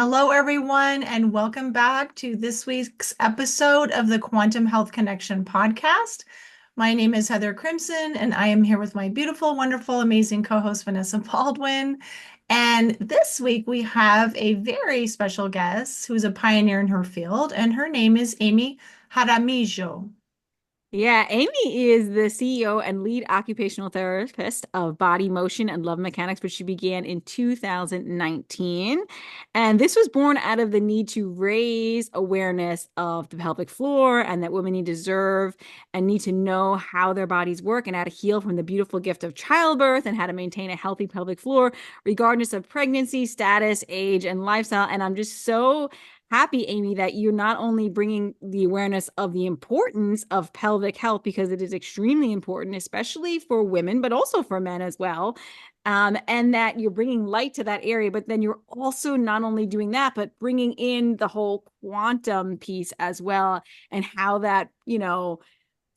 Hello, everyone, and welcome back to this week's episode of the Quantum Health Connection podcast. My name is Heather Crimson, and I am here with my beautiful, wonderful, amazing co-host, Vanessa Baldwin. And this week we have a very special guest who's a pioneer in her field, and her name is Amy Jaramillo. Yeah, Amy is the CEO and lead occupational therapist of Body Motion and Love Mechanics, which she began in 2019. And this was born out of the need to raise awareness of the pelvic floor and that women need to deserve and need to know how their bodies work and how to heal from the beautiful gift of childbirth and how to maintain a healthy pelvic floor, regardless of pregnancy, status, age, and lifestyle. And I'm just so happy, Amy, that you're not only bringing the awareness of the importance of pelvic health, because it is extremely important, especially for women, but also for men as well. And that you're bringing light to that area, but then you're also not only doing that, but bringing in the whole quantum piece as well and how that,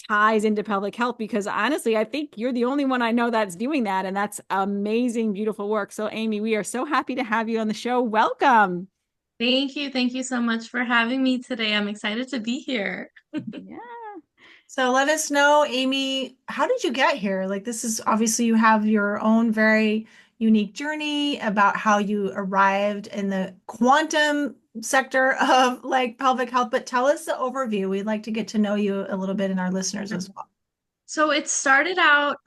ties into pelvic health. Because honestly, I think you're the only one I know that's doing that. And that's amazing, beautiful work. So, Amy, we are so happy to have you on the show. Welcome. Thank you. Thank you so much for having me today. I'm excited to be here. Yeah. So let us know, Amy, how did you get here? Like, this is obviously you have your own very unique journey about how you arrived in the quantum sector of like pelvic health, but tell us the overview. We'd like to get to know you a little bit and our listeners as well. So it started out,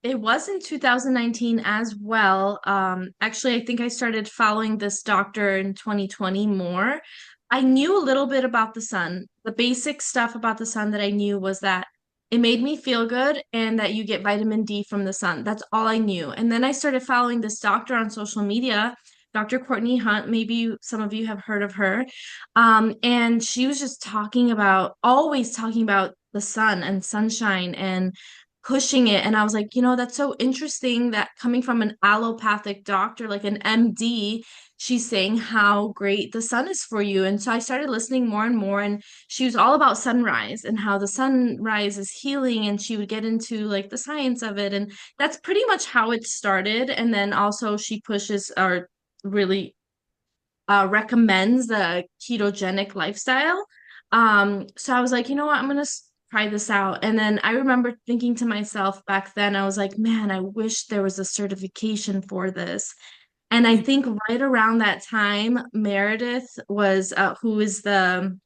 it was in 2019 as well. Actually, I think I started following this doctor in 2020 more. I knew a little bit about the sun. The basic stuff about the sun that I knew was that it made me feel good and that you get vitamin D from the sun. That's all I knew. And then I started following this doctor on social media, Dr. Courtney Hunt. Maybe some of you have heard of her. And she was just always talking about the sun and sunshine and pushing it. And I was like, that's so interesting that coming from an allopathic doctor, like an MD, she's saying how great the sun is for you. And so I started listening more and more. And she was all about sunrise and how the sunrise is healing. And she would get into like the science of it. And that's pretty much how it started. And then also she pushes or really recommends the ketogenic lifestyle. So I was like, you know what, I'm gonna try this out. And then I remember thinking to myself back then, I was like, man, I wish there was a certification for this. And I think right around that time, Meredith was who is I'm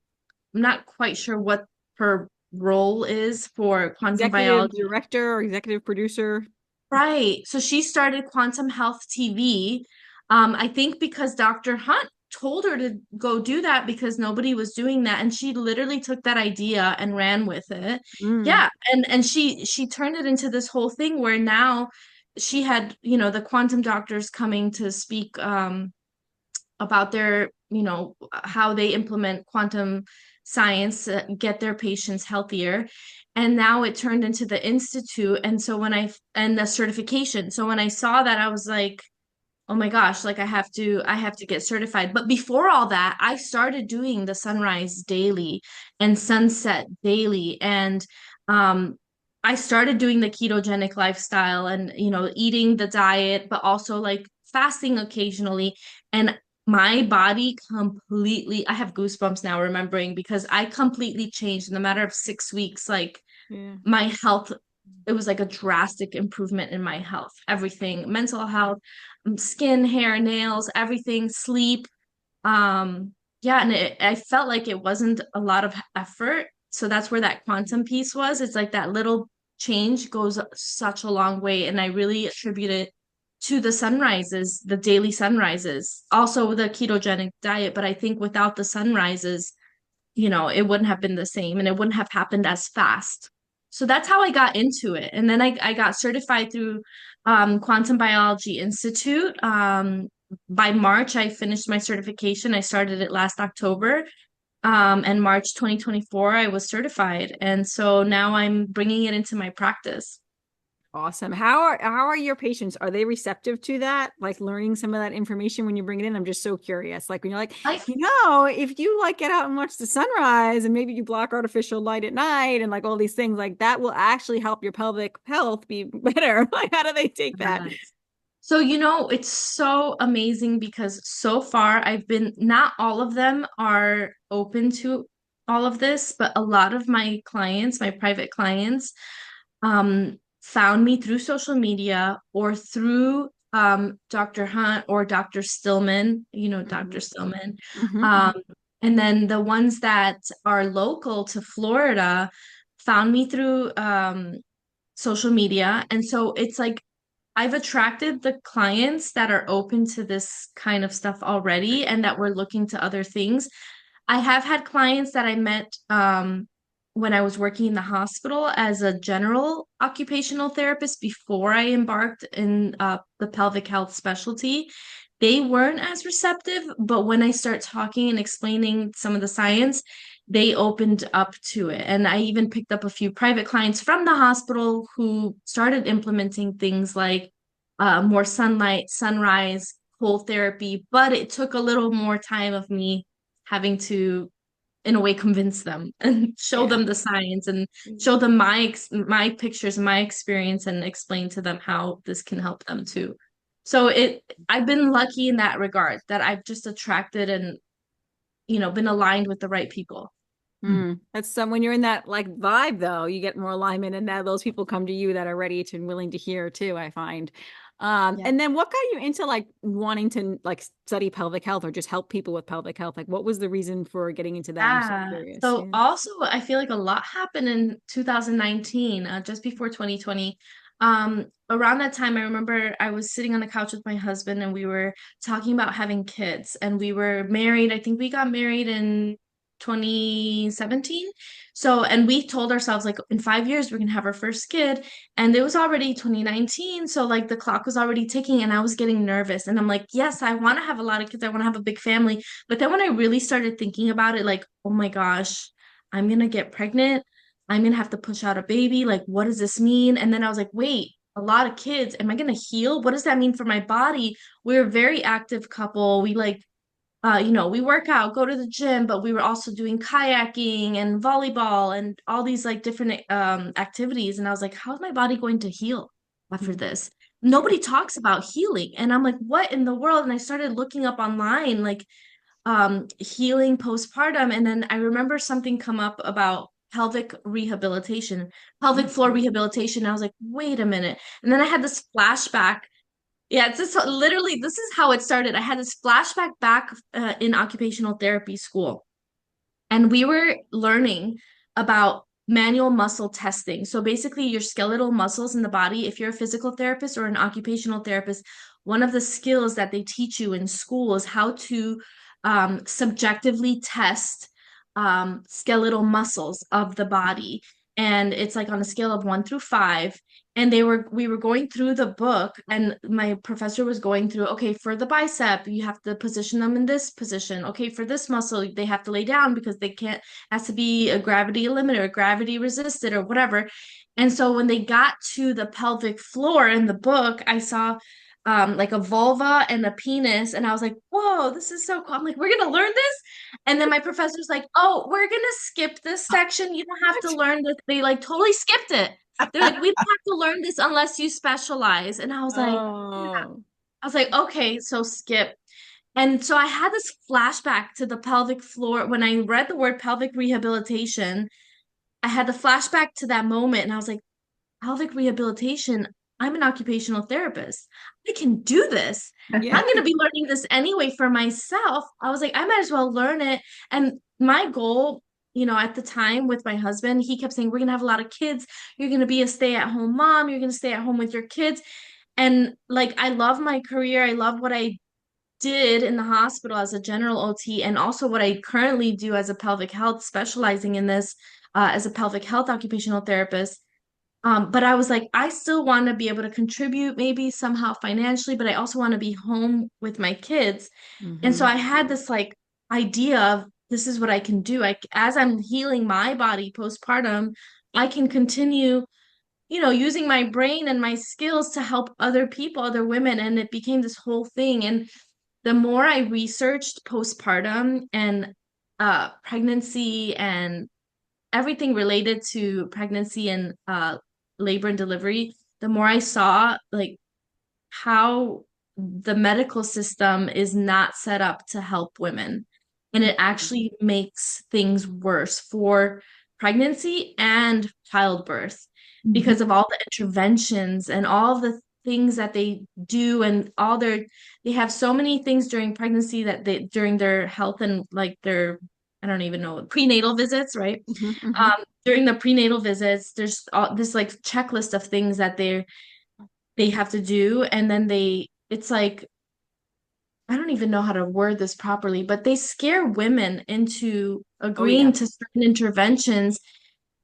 not quite sure what her role is for quantum Executive biology. director or executive producer. Right. So she started Quantum Health TV. I think because Dr. Hunt told her to go do that because nobody was doing that, and she literally took that idea and ran with it. Mm. Yeah, and she turned it into this whole thing where now she had, the quantum doctors coming to speak about their, how they implement quantum science to get their patients healthier. And now it turned into the institute. And so and the certification. So when I saw that, I was like, oh my gosh, like I have to get certified. But before all that, I started doing the sunrise daily and sunset daily. And, I started doing the ketogenic lifestyle and, eating the diet, but also like fasting occasionally. And my body completely, I have goosebumps now remembering because I completely changed in a matter of 6 weeks. Like Yeah. my health, it was like a drastic improvement in my health, everything, mental health, skin, hair, nails, everything, sleep. Yeah, and I felt like it wasn't a lot of effort. So that's where that quantum piece was. It's like that little change goes such a long way. And I really attribute it to the sunrises, the daily sunrises, also the ketogenic diet. But I think without the sunrises, it wouldn't have been the same and it wouldn't have happened as fast. So that's how I got into it. And then I got certified through Quantum Biology Institute. By March, I finished my certification. I started it last October. And March 2024, I was certified. And so now I'm bringing it into my practice. Awesome. How are your patients? Are they receptive to that? Like learning some of that information when you bring it in? I'm just so curious. Like when you're like, I if you like get out and watch the sunrise and maybe you block artificial light at night and like all these things, like that will actually help your pelvic health be better. Like how do they take that? So, it's so amazing because so far not all of them are open to all of this, but a lot of my clients, my private clients, found me through social media or through Dr. Hunt or Dr. Stillman, Dr. Mhm. Stillman. Mhm. Um, and then the ones that are local to Florida found me through social media. And so it's like I've attracted the clients that are open to this kind of stuff already and that were looking to other things. I have had clients that I met when I was working in the hospital as a general occupational therapist before I embarked in the pelvic health specialty. They weren't as receptive, but when I start talking and explaining some of the science, they opened up to it. And I even picked up a few private clients from the hospital who started implementing things like more sunlight, sunrise, cold therapy, but it took a little more time of me having to, in a way, convince them and show Yeah. them the science and show them my pictures, my experience, and explain to them how this can help them too. So I've been lucky in that regard that I've just attracted and been aligned with the right people. That's some when you're in that like vibe though, you get more alignment and now those people come to you that are ready to and willing to hear too, I find. Yeah. And then what got you into like wanting to like study pelvic health or just help people with pelvic health? Like what was the reason for getting into that? I'm so Yeah. curious. So Yeah. also I feel like a lot happened in 2019, just before 2020. Around that time, I remember I was sitting on the couch with my husband and we were talking about having kids and we were married. I think we got married in 2017. So, and we told ourselves like in 5 years we're gonna have our first kid. And it was already 2019. So like the clock was already ticking and I was getting nervous. And I'm like, yes, I want to have a lot of kids. I want to have a big family. But then when I really started thinking about it, like, oh my gosh, I'm gonna get pregnant. I'm gonna have to push out a baby. Like, what does this mean? And then I was like, wait, a lot of kids. Am I gonna heal? What does that mean for my body? We're a very active couple. We like we work out, go to the gym, but we were also doing kayaking and volleyball and all these like different activities. And I was like, how is my body going to heal after Mhm. this? Yeah. Nobody talks about healing. And I'm like, what in the world? And I started looking up online, like healing postpartum. And then I remember something come up about pelvic rehabilitation, pelvic floor Mhm. rehabilitation. I was like, wait a minute. And then I had this flashback. Yeah, it's just literally, this is how it started. I had this flashback back in occupational therapy school, and we were learning about manual muscle testing. So basically, your skeletal muscles in the body, if you're a physical therapist or an occupational therapist, one of the skills that they teach you in school is how to subjectively test skeletal muscles of the body. And it's like on a scale of 1 through 5. And we were going through the book, and my professor was going through, okay, for the bicep, you have to position them in this position. Okay, for this muscle, they have to lay down because they can't, has to be a gravity limiter, or gravity resisted, or whatever. And so when they got to the pelvic floor in the book, I saw like a vulva and a penis, and I was like, whoa, this is so cool. I'm like, we're gonna learn this. And then my professor's like, oh, we're gonna skip this section. You don't have to What? learn this. They like totally skipped it. They're like, we don't have to learn this unless you specialize. And I was like, yeah. Oh. I was like, okay, so skip. And so I had this flashback to the pelvic floor. When I read the word pelvic rehabilitation, I had the flashback to that moment. And I was like, pelvic rehabilitation, I'm an occupational therapist. I can do this. I'm Yeah. going to be learning this anyway for myself. I was like, I might as well learn it. And my goal, at the time with my husband, he kept saying, we're going to have a lot of kids. You're going to be a stay-at-home mom. You're going to stay at home with your kids. And like, I love my career. I love what I did in the hospital as a general OT and also what I currently do as a pelvic health, specializing in this as a pelvic health occupational therapist. But I was like, I still want to be able to contribute maybe somehow financially, but I also want to be home with my kids. And so Hmm. I had this like idea of this is what I can do. As I'm healing my body postpartum, I can continue, using my brain and my skills to help other people, other women. And it became this whole thing. And the more I researched postpartum and pregnancy and everything related to pregnancy and labor and delivery, the more I saw like how the medical system is not set up to help women. And it actually makes things worse for pregnancy and childbirth Mhm. because of all the interventions and all the things that they do and they have so many things during pregnancy that they during their health and like their I don't even know prenatal visits, right? Mhm, mhm. During the prenatal visits, there's all this like checklist of things that they have to do, and then it's like I don't even know how to word this properly, but they scare women into Oh yeah. agreeing to certain interventions,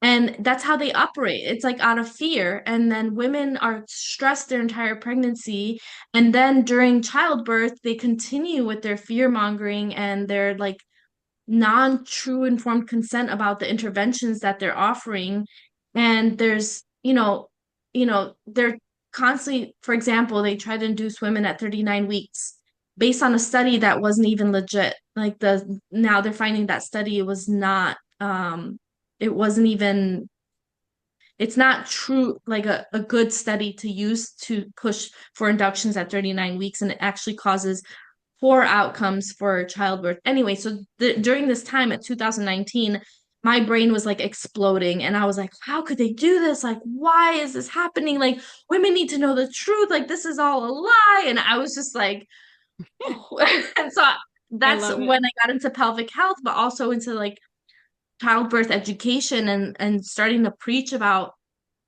and that's how they operate. It's like out of fear, and then women are stressed their entire pregnancy, and then during childbirth they continue with their fear mongering and their like non-true informed consent about the interventions that they're offering. And there's, they're constantly, for example, they try to induce women at 39 weeks based on a study that wasn't even legit. Like now they're finding that study was not, it wasn't even, it's not true, like a good study to use to push for inductions at 39 weeks. And it actually causes poor outcomes for childbirth. Anyway, so during this time at 2019, my brain was like exploding and I was like, how could they do this? Like, why is this happening? Like, women need to know the truth. Like, this is all a lie. And I was just like, oh. And so I that's love it. when I got into pelvic health, but also into like childbirth education and starting to preach about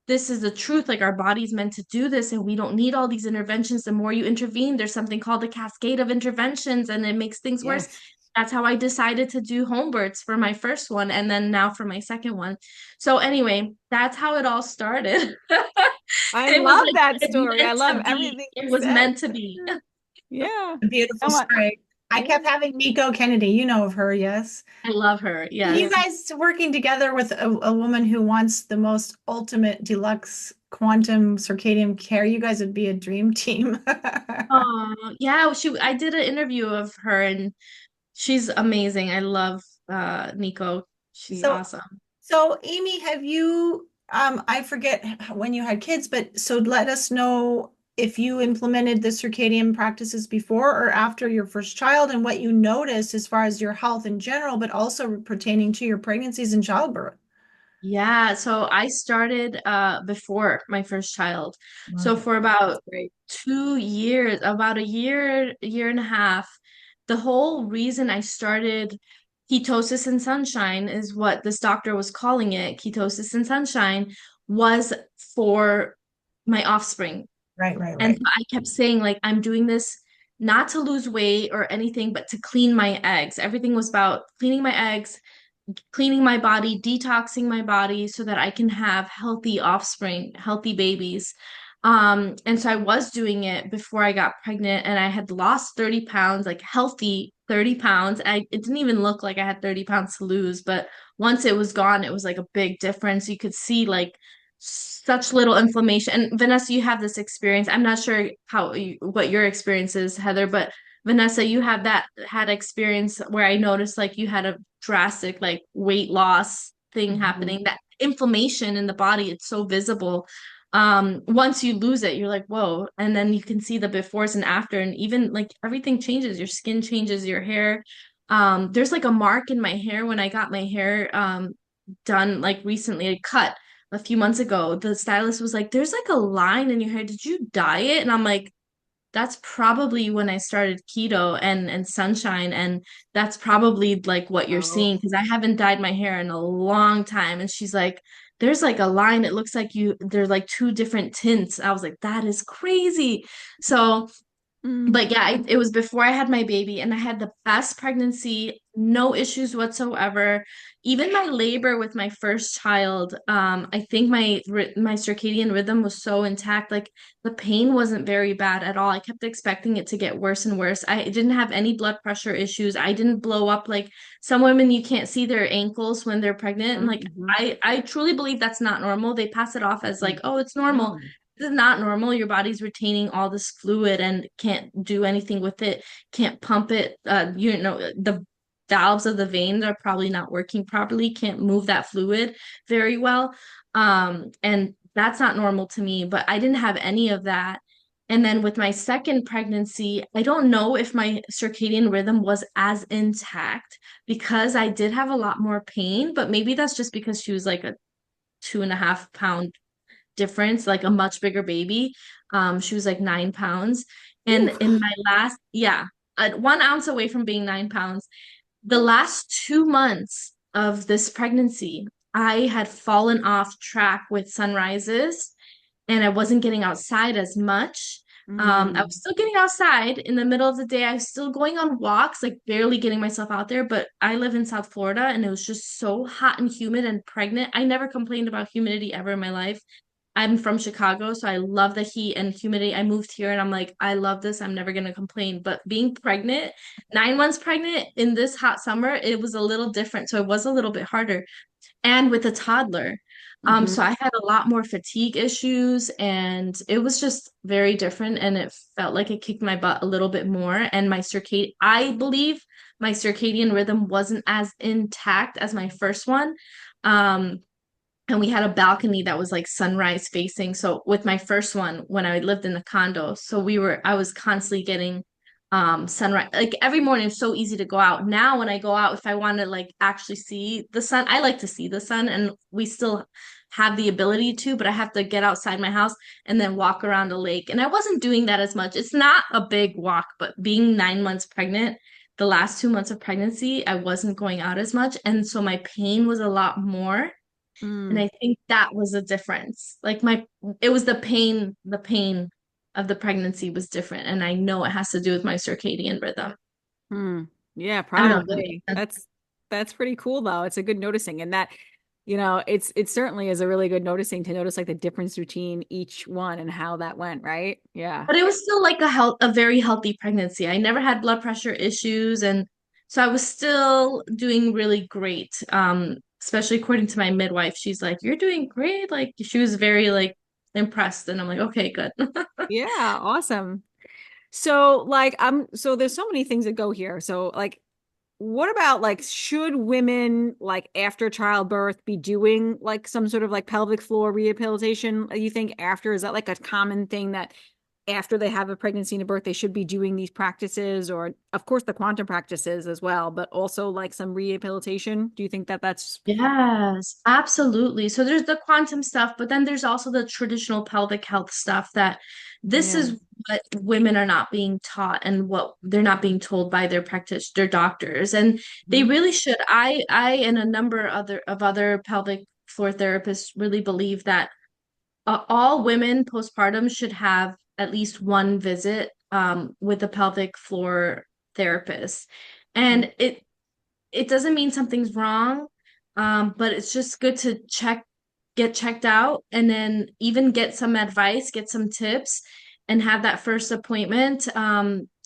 this is the truth. Like our body's meant to do this, and we don't need all these interventions. The more you intervene, there's something called a cascade of interventions, and it makes things worse. Yes. That's how I decided to do home births for my first one, and then now for my second one. So anyway, that's how it all started. I It was love like that it story. I meant love to be. everything It you was said. meant to be. Yeah. A beautiful I want, story. I yeah. kept having Miko Kennedy, you know of her, yes. I love her. You Yes. guys working together with a woman who wants the most ultimate deluxe quantum circadian care, you guys would be a dream team. Oh, yeah. I did an interview of her, and she's amazing. I love Nico. She's So, awesome. so Amy, have you, I forget when you had kids, but so let us know if you implemented the circadian practices before or after your first child and what you noticed as far as your health in general, but also pertaining to your pregnancies and childbirth. Yeah, so I started before my first child. So Wow. for That's about great. 2 years, about year and a half, the whole reason I started ketosis and sunshine is what this doctor was calling it, ketosis and sunshine, was for my offspring. Right, right, And so right. I kept saying, like, I'm doing this not to lose weight or anything, but to clean my eggs. Everything was about cleaning my eggs, cleaning my body, detoxing my body so that I can have healthy offspring, healthy babies. And so I was doing it before I got pregnant, and I had lost 30 pounds, like healthy 30 pounds. It didn't even look like I had 30 pounds to lose, but once it was gone, it was like a big difference. You could see like such little inflammation. And Vanessa, you have this experience. I'm not sure what your experience is, Heather, but Vanessa, you have that had experience where I noticed like you had a drastic like weight loss thing Mhm. happening. That inflammation in the body, it's so visible. Once you lose it, you're like, whoa. And then you can see the befores and after, and even like everything changes. Your skin changes, your hair. There's like a mark in my hair when I got my hair done like recently, a cut a few months ago. The stylist was like, there's like a line in your hair. Did you dye it? And I'm like, that's probably when I started keto and sunshine, and that's probably like what you're Oh, seeing because I haven't dyed my hair in a long time. And she's like, there's like a line. It looks like they're like two different tints. I was like, that is crazy. So mm. but yeah, it was before I had my baby, and I had the best pregnancy, no issues whatsoever. Even my labor with my first child, I think my circadian rhythm was so intact. Like the pain wasn't very bad at all. I kept expecting it to get worse and worse. I didn't have any blood pressure issues. I didn't blow up like some women. You can't see their ankles when they're pregnant, and like Mhm. I truly believe that's not normal. They pass it off as like, Mhm. oh, it's normal. No. This is not normal. Your body's retaining all this fluid and can't do anything with it, can't pump it. The valves of the veins are probably not working properly, can't move that fluid very well. And that's not normal to me, but I didn't have any of that. And then with my second pregnancy, I don't know if my circadian rhythm was as intact because I did have a lot more pain, but maybe that's just because she was like a 2.5 pound difference, like a much bigger baby. She was like 9 pounds. And Oof. in my last, yeah, 1 ounce away from being 9 pounds. The last 2 months of this pregnancy, I had fallen off track with sunrises and I wasn't getting outside as much. I was Mm. still getting outside in the middle of the day. I was still going on walks, like barely getting myself out there. But I live in South Florida and it was just so hot and humid and pregnant. I never complained about humidity ever in my life. I'm from Chicago, so I love the heat and humidity. I moved here and I'm like, I love this. I'm never gonna complain. But being pregnant, 9 months pregnant in this hot summer, it was a little different. So it was a little bit harder. And with a toddler. So Hmm. I had a lot more fatigue issues and it was just very different and it felt like it kicked my butt a little bit more. And I believe my circadian rhythm wasn't as intact as my first one. Um, and we had a balcony that was like sunrise facing. So with my first one, when I lived in the condo, I was constantly getting sunrise like every morning. It's so easy to go out. Now when I go out, if I want to like actually see the sun, I like to see the sun and we still have the ability to, but I have to get outside my house and then walk around a lake. And I wasn't doing that as much. It's not a big walk, but being 9 months pregnant, the last 2 months of pregnancy, I wasn't going out as much. And so my pain was a lot more. And Mm. I think that was a difference. It was the pain of the pregnancy was different. And I know it has to do with my circadian rhythm. Hmm. Yeah, I don't know if that probably. makes sense. That's pretty cool though. It's a good noticing. And that, it certainly is a really good noticing to notice like the difference between each one and how that went, right? Yeah. But it was still like a very healthy pregnancy. I never had blood pressure issues. And so I was still doing really great. Especially according to my midwife. She's like, "You're doing great." Like she was very like impressed. And I'm like, okay, good. Yeah, awesome. So so there's so many things that go here. So like what about like should women like after childbirth be doing like some sort of like pelvic floor rehabilitation? You think after is that like a common thing that after they have a pregnancy and a birth they should be doing these practices or of course the quantum practices as well, but also like some rehabilitation? Do you think that that's Yes, absolutely. So there's the quantum stuff, but then there's also the traditional pelvic health stuff that this yeah. is what women are not being taught and what they're not being told by their doctors. And they Mhm. really should. I and a number of other pelvic floor therapists really believe that all women postpartum should have at least one visit with a pelvic floor therapist. Mhm. And it doesn't mean something's wrong, but it's just good to get checked out, and then even get some advice, get some tips, and have that first appointment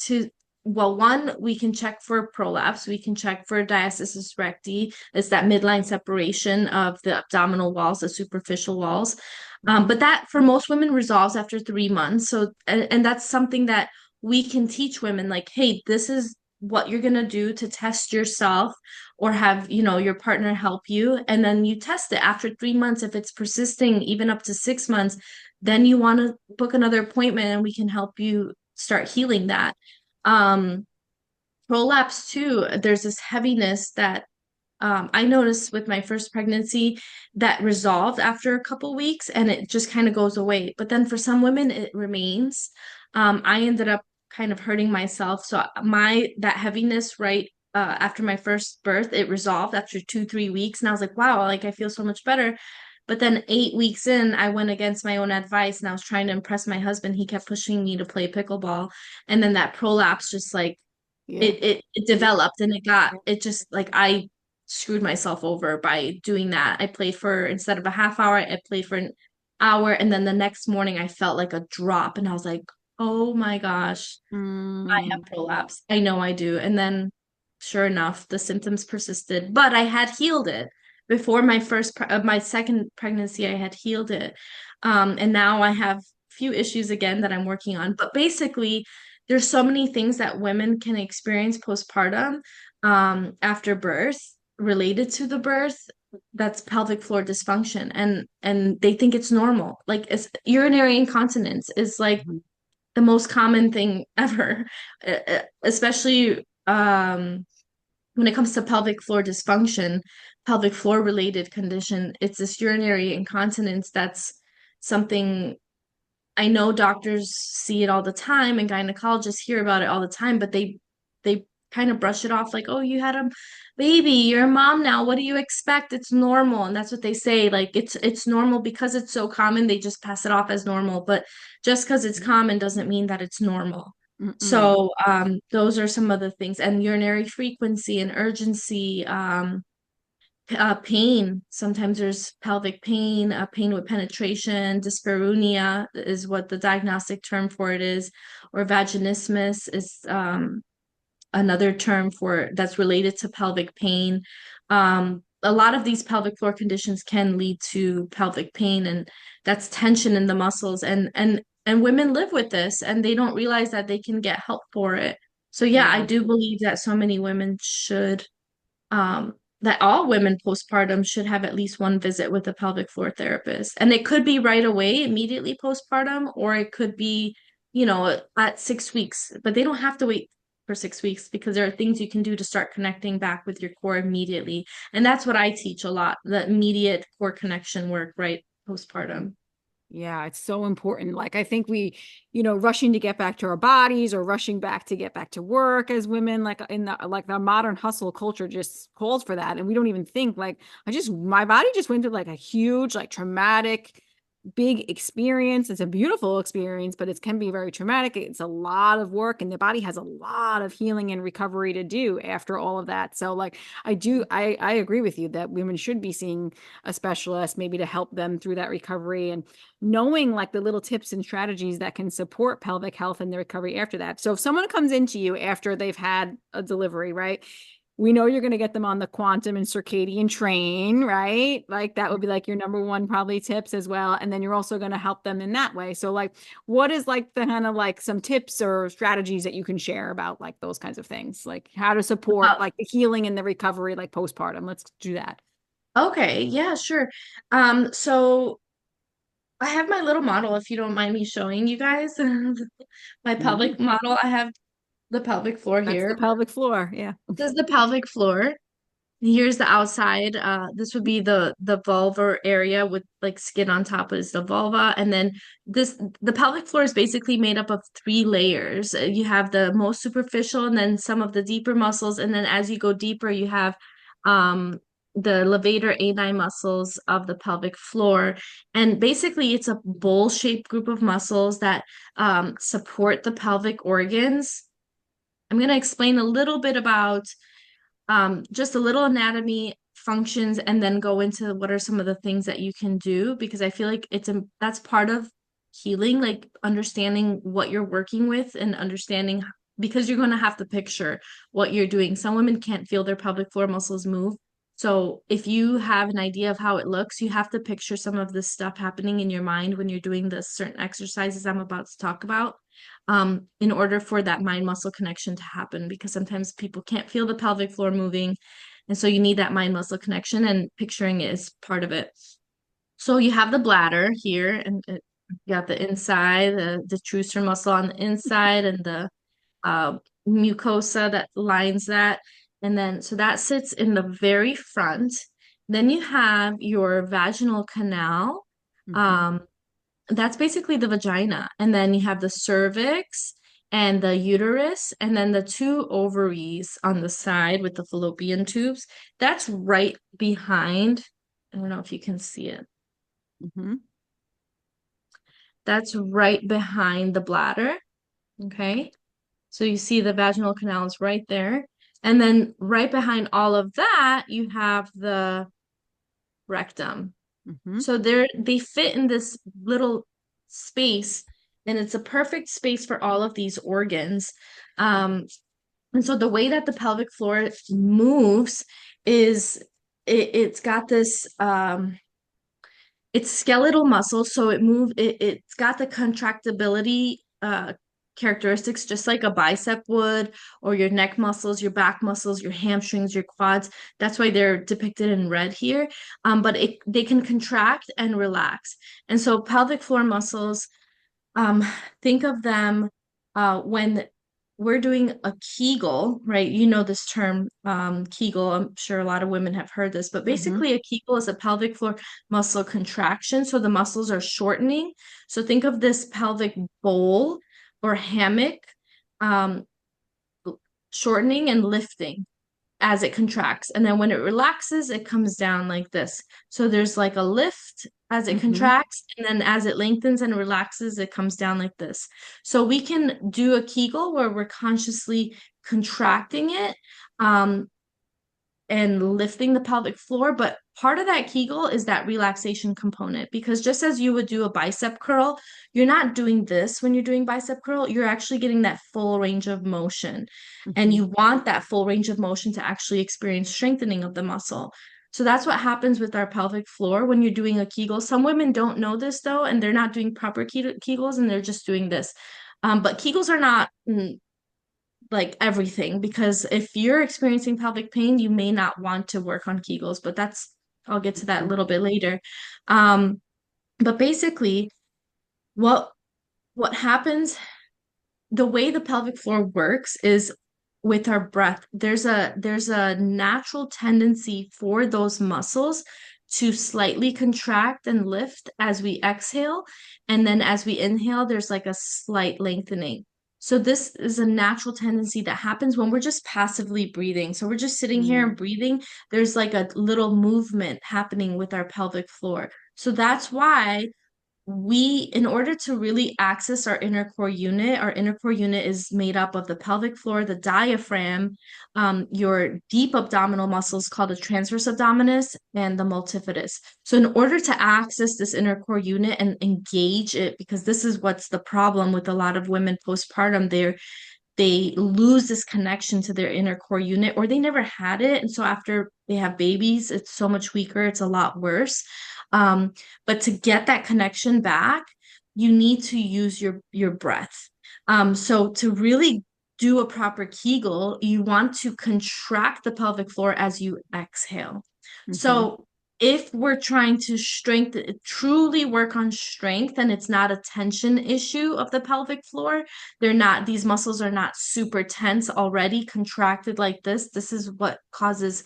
to well, one, we can check for prolapse, we can check for diastasis recti, it's that midline separation of the abdominal walls, the superficial walls. But that for most women resolves after 3 months. So, and that's something that we can teach women like, hey, this is what you're going to do to test yourself or have, your partner help you. And then you test it after 3 months. If it's persisting even up to 6 months, then you want to book another appointment and we can help you start healing that. Um, Prolapse too, there's this heaviness that I noticed with my first pregnancy that resolved after a couple weeks and it just kind of goes away. But then for some women, it remains. I ended up kind of hurting myself. So that heaviness right after my first birth, it resolved after 2, 3 weeks. And I was like, wow, like I feel so much better. But then 8 weeks in, I went against my own advice and I was trying to impress my husband. He kept pushing me to play pickleball. And then that prolapse just like Yeah. it developed and it just like I screwed myself over by doing that. I played for instead of a half hour, I played for an hour and then the next morning I felt like a drop and I was like, "Oh my gosh, I have Mm. prolapse. I know I do." And then sure enough, the symptoms persisted, but I had healed it. Before my second pregnancy, I had healed it. And now I have few issues again that I'm working on. But basically, there's so many things that women can experience postpartum, after birth related to the birth. That's pelvic floor dysfunction, and they think it's normal. Like it's urinary incontinence is like Mhm. the most common thing ever, especially when it comes to pelvic floor dysfunction, pelvic floor related condition. It's this urinary incontinence that's something I know doctors see it all the time and gynecologists hear about it all the time, but they kind of brush it off like, "Oh, you had a baby, you're a mom now. What do you expect? It's normal." And that's what they say, like it's normal because it's so common, they just pass it off as normal, but just because it's common doesn't mean that it's normal. Mm-mm. So, those are some of the things, and urinary frequency and urgency, pain. Sometimes there's pelvic pain, pain with penetration, dyspareunia is what the diagnostic term for it is, or vaginismus is another term for that's related to pelvic pain. A lot of these pelvic floor conditions can lead to pelvic pain, and that's tension in the muscles. And women live with this, and they don't realize that they can get help for it. So yeah, I Yeah. do believe that so many women should um, that all women postpartum should have at least one visit with a pelvic floor therapist. And it could be right away, immediately postpartum, or it could be, at 6 weeks, but they don't have to wait for 6 weeks because there are things you can do to start connecting back with your core immediately. And that's what I teach a lot, the immediate core connection work, right? Postpartum. Yeah, it's so important. Like, I think we, rushing to get back to our bodies or rushing back to get back to work as women, like in the modern hustle culture just calls for that. And we don't even think like, my body just went through like a huge, like traumatic, big experience. It's a beautiful experience, but it can be very traumatic. It's a lot of work and the body has a lot of healing and recovery to do after all of that. So like I agree with you that women should be seeing a specialist maybe to help them through that recovery and knowing like the little tips and strategies that can support pelvic health and the recovery after that. So if someone comes into you after they've had a delivery, right? We know you're going to get them on the quantum and circadian train, right? Like that would be like your number one probably tips as well. And then you're also going to help them in that way. So like, what is like the kind of like some tips or strategies that you can share about like those kinds of things, like how to support Uh, like the healing and the recovery, like postpartum. Let's do that. okay, yeah, sure. So I have my little model, if you don't mind me showing you guys. My Mhm. pelvic model. I have the pelvic floor That's the here. pelvic floor. Yeah. This is the pelvic floor. Here's the outside. This would be the vulvar area with like skin on top is the vulva, and then the pelvic floor is basically made up of three layers. You have the most superficial, and then some of the deeper muscles, and then as you go deeper, you have um the levator ani muscles of the pelvic floor, and basically it's a bowl-shaped group of muscles that support the pelvic organs. I'm going to explain a little bit about just a little anatomy functions and then go into what are some of the things that you can do because I feel like that's part of healing, like understanding what you're working with and understanding because you're going to have to picture what you're doing. Some women can't feel their pelvic floor muscles move. So if you have an idea of how it looks, you have to picture some of this stuff happening in your mind when you're doing the certain exercises I'm about to talk about in order for that mind muscle connection to happen, because sometimes people can't feel the pelvic floor moving. And so you need that mind muscle connection, and picturing it is part of it. So you have the bladder here, and you got the inside, the detrusor muscle on the inside, and the uh, mucosa that lines that. And then, so that sits in the very front. Then you have your vaginal canal. Mhm. Um, that's basically the vagina. And then you have the cervix and the uterus, and then the two ovaries on the side with the fallopian tubes. That's right behind. I don't know if you can see it. Mhm. That's right behind the bladder. Okay. So you see the vaginal canal is right there. And then right behind all of that, you have the rectum. Mhm. So they fit in this little space, and it's a perfect space for all of these organs. Um, and so the way that the pelvic floor moves is it's got this it's skeletal muscle, so it's got the contractibility characteristics just like a bicep would, or your neck muscles, your back muscles, your hamstrings, your quads. That's why they're depicted in red here. But they can contract and relax. And so pelvic floor muscles Um, think of them when we're doing a Kegel, right? You know this term, Kegel. I'm sure a lot of women have heard this, but Hmm. basically a Kegel is a pelvic floor muscle contraction. So the muscles are shortening. So think of this pelvic bowl or hammock, um, shortening and lifting as it contracts. And then when it relaxes, it comes down like this. So there's like a lift as it Hmm. contracts, and then as it lengthens and relaxes, it comes down like this. So we can do a Kegel where we're consciously contracting it. Um, and lifting the pelvic floor. But part of that Kegel is that relaxation component because just as you would do a bicep curl, you're not doing this when you're doing bicep curl. You're actually getting that full range of motion. And Hmm. you want that full range of motion to actually experience strengthening of the muscle. So that's what happens with our pelvic floor when you're doing a Kegel. Some women don't know this though, and they're not doing proper Kegels and they're just doing this. But Kegels are not like everything because if you're experiencing pelvic pain, you may not want to work on Kegels, but that's I'll get to that a little bit later. Um, but basically, what what happens, the way the pelvic floor works is with our breath. There's a natural tendency for those muscles to slightly contract and lift as we exhale, and then as we inhale, there's like a slight lengthening. So this is a natural tendency that happens when we're just passively breathing. So we're just sitting here and breathing. There's like a little movement happening with our pelvic floor. So that's why in order to really access our inner core unit is made up of the pelvic floor, the diaphragm, your deep abdominal muscles called the transverse abdominis, and the multifidus. So, in order to access this inner core unit and engage it, because this is what's the problem with a lot of women postpartum, they lose this connection to their inner core unit or they never had it. And so after they have babies, it's so much weaker. It's a lot worse. But to get that connection back, you need to use your breath. So to really do a proper Kegel, you want to contract the pelvic floor as you exhale. Hmm. So if we're trying to truly work on strength, and it's not a tension issue of the pelvic floor, these muscles are not super tense already contracted like this. This is what causes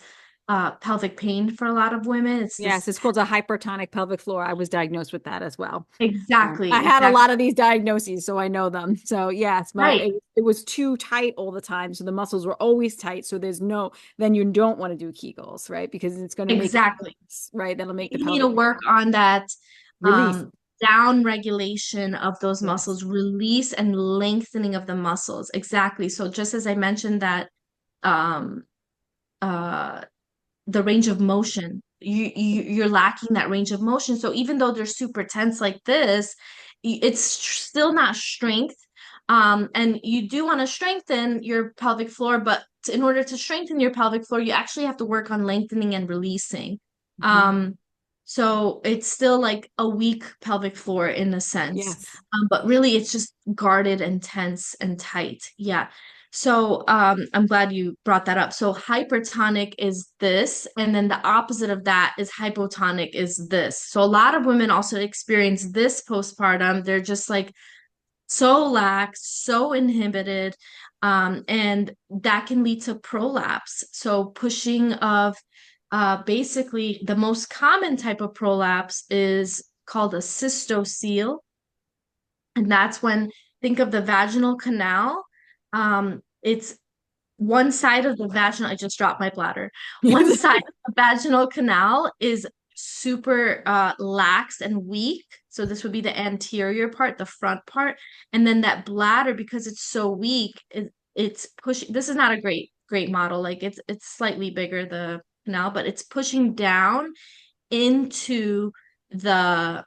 pelvic pain for a lot of women. It's Yes, this it's called a hypertonic pelvic floor. I was diagnosed with that as well. I exactly, had a exactly lot of these diagnoses, so I know them. So yes, right. it was too tight all the time. So the muscles were always tight. So then you don't want to do Kegels, right? Because it's going to make it Exactly. worse, right? That'll make the You need to pelvic work on that release. down regulation of those Yes. muscles, release and lengthening of the muscles. Exactly. So just as I mentioned that um, uh, the range of motion. You're lacking that range of motion. So even though they're super tense like this, it's still not strength. And you do want to strengthen your pelvic floor, but in order to strengthen your pelvic floor, you actually have to work on lengthening and releasing. Mhm. Um, so it's still like a weak pelvic floor in a sense. Yes. But really it's just guarded and tense and tight. Yeah. So I'm glad you brought that up. So hypertonic is this, and then the opposite of that is hypotonic is this. So a lot of women also experience this postpartum. They're just like so lax, so inhibited, and that can lead to prolapse. So pushing of basically the most common type of prolapse is called a cystocele, and that's when think of the vaginal canal. It's one side of the vaginal, I just dropped my bladder. One side of the vaginal canal is super lax and weak. So this would be the anterior part, the front part. And then that bladder, because it's so weak, it's pushing. This is not a great model. Like it's slightly bigger, the canal, but it's pushing down into the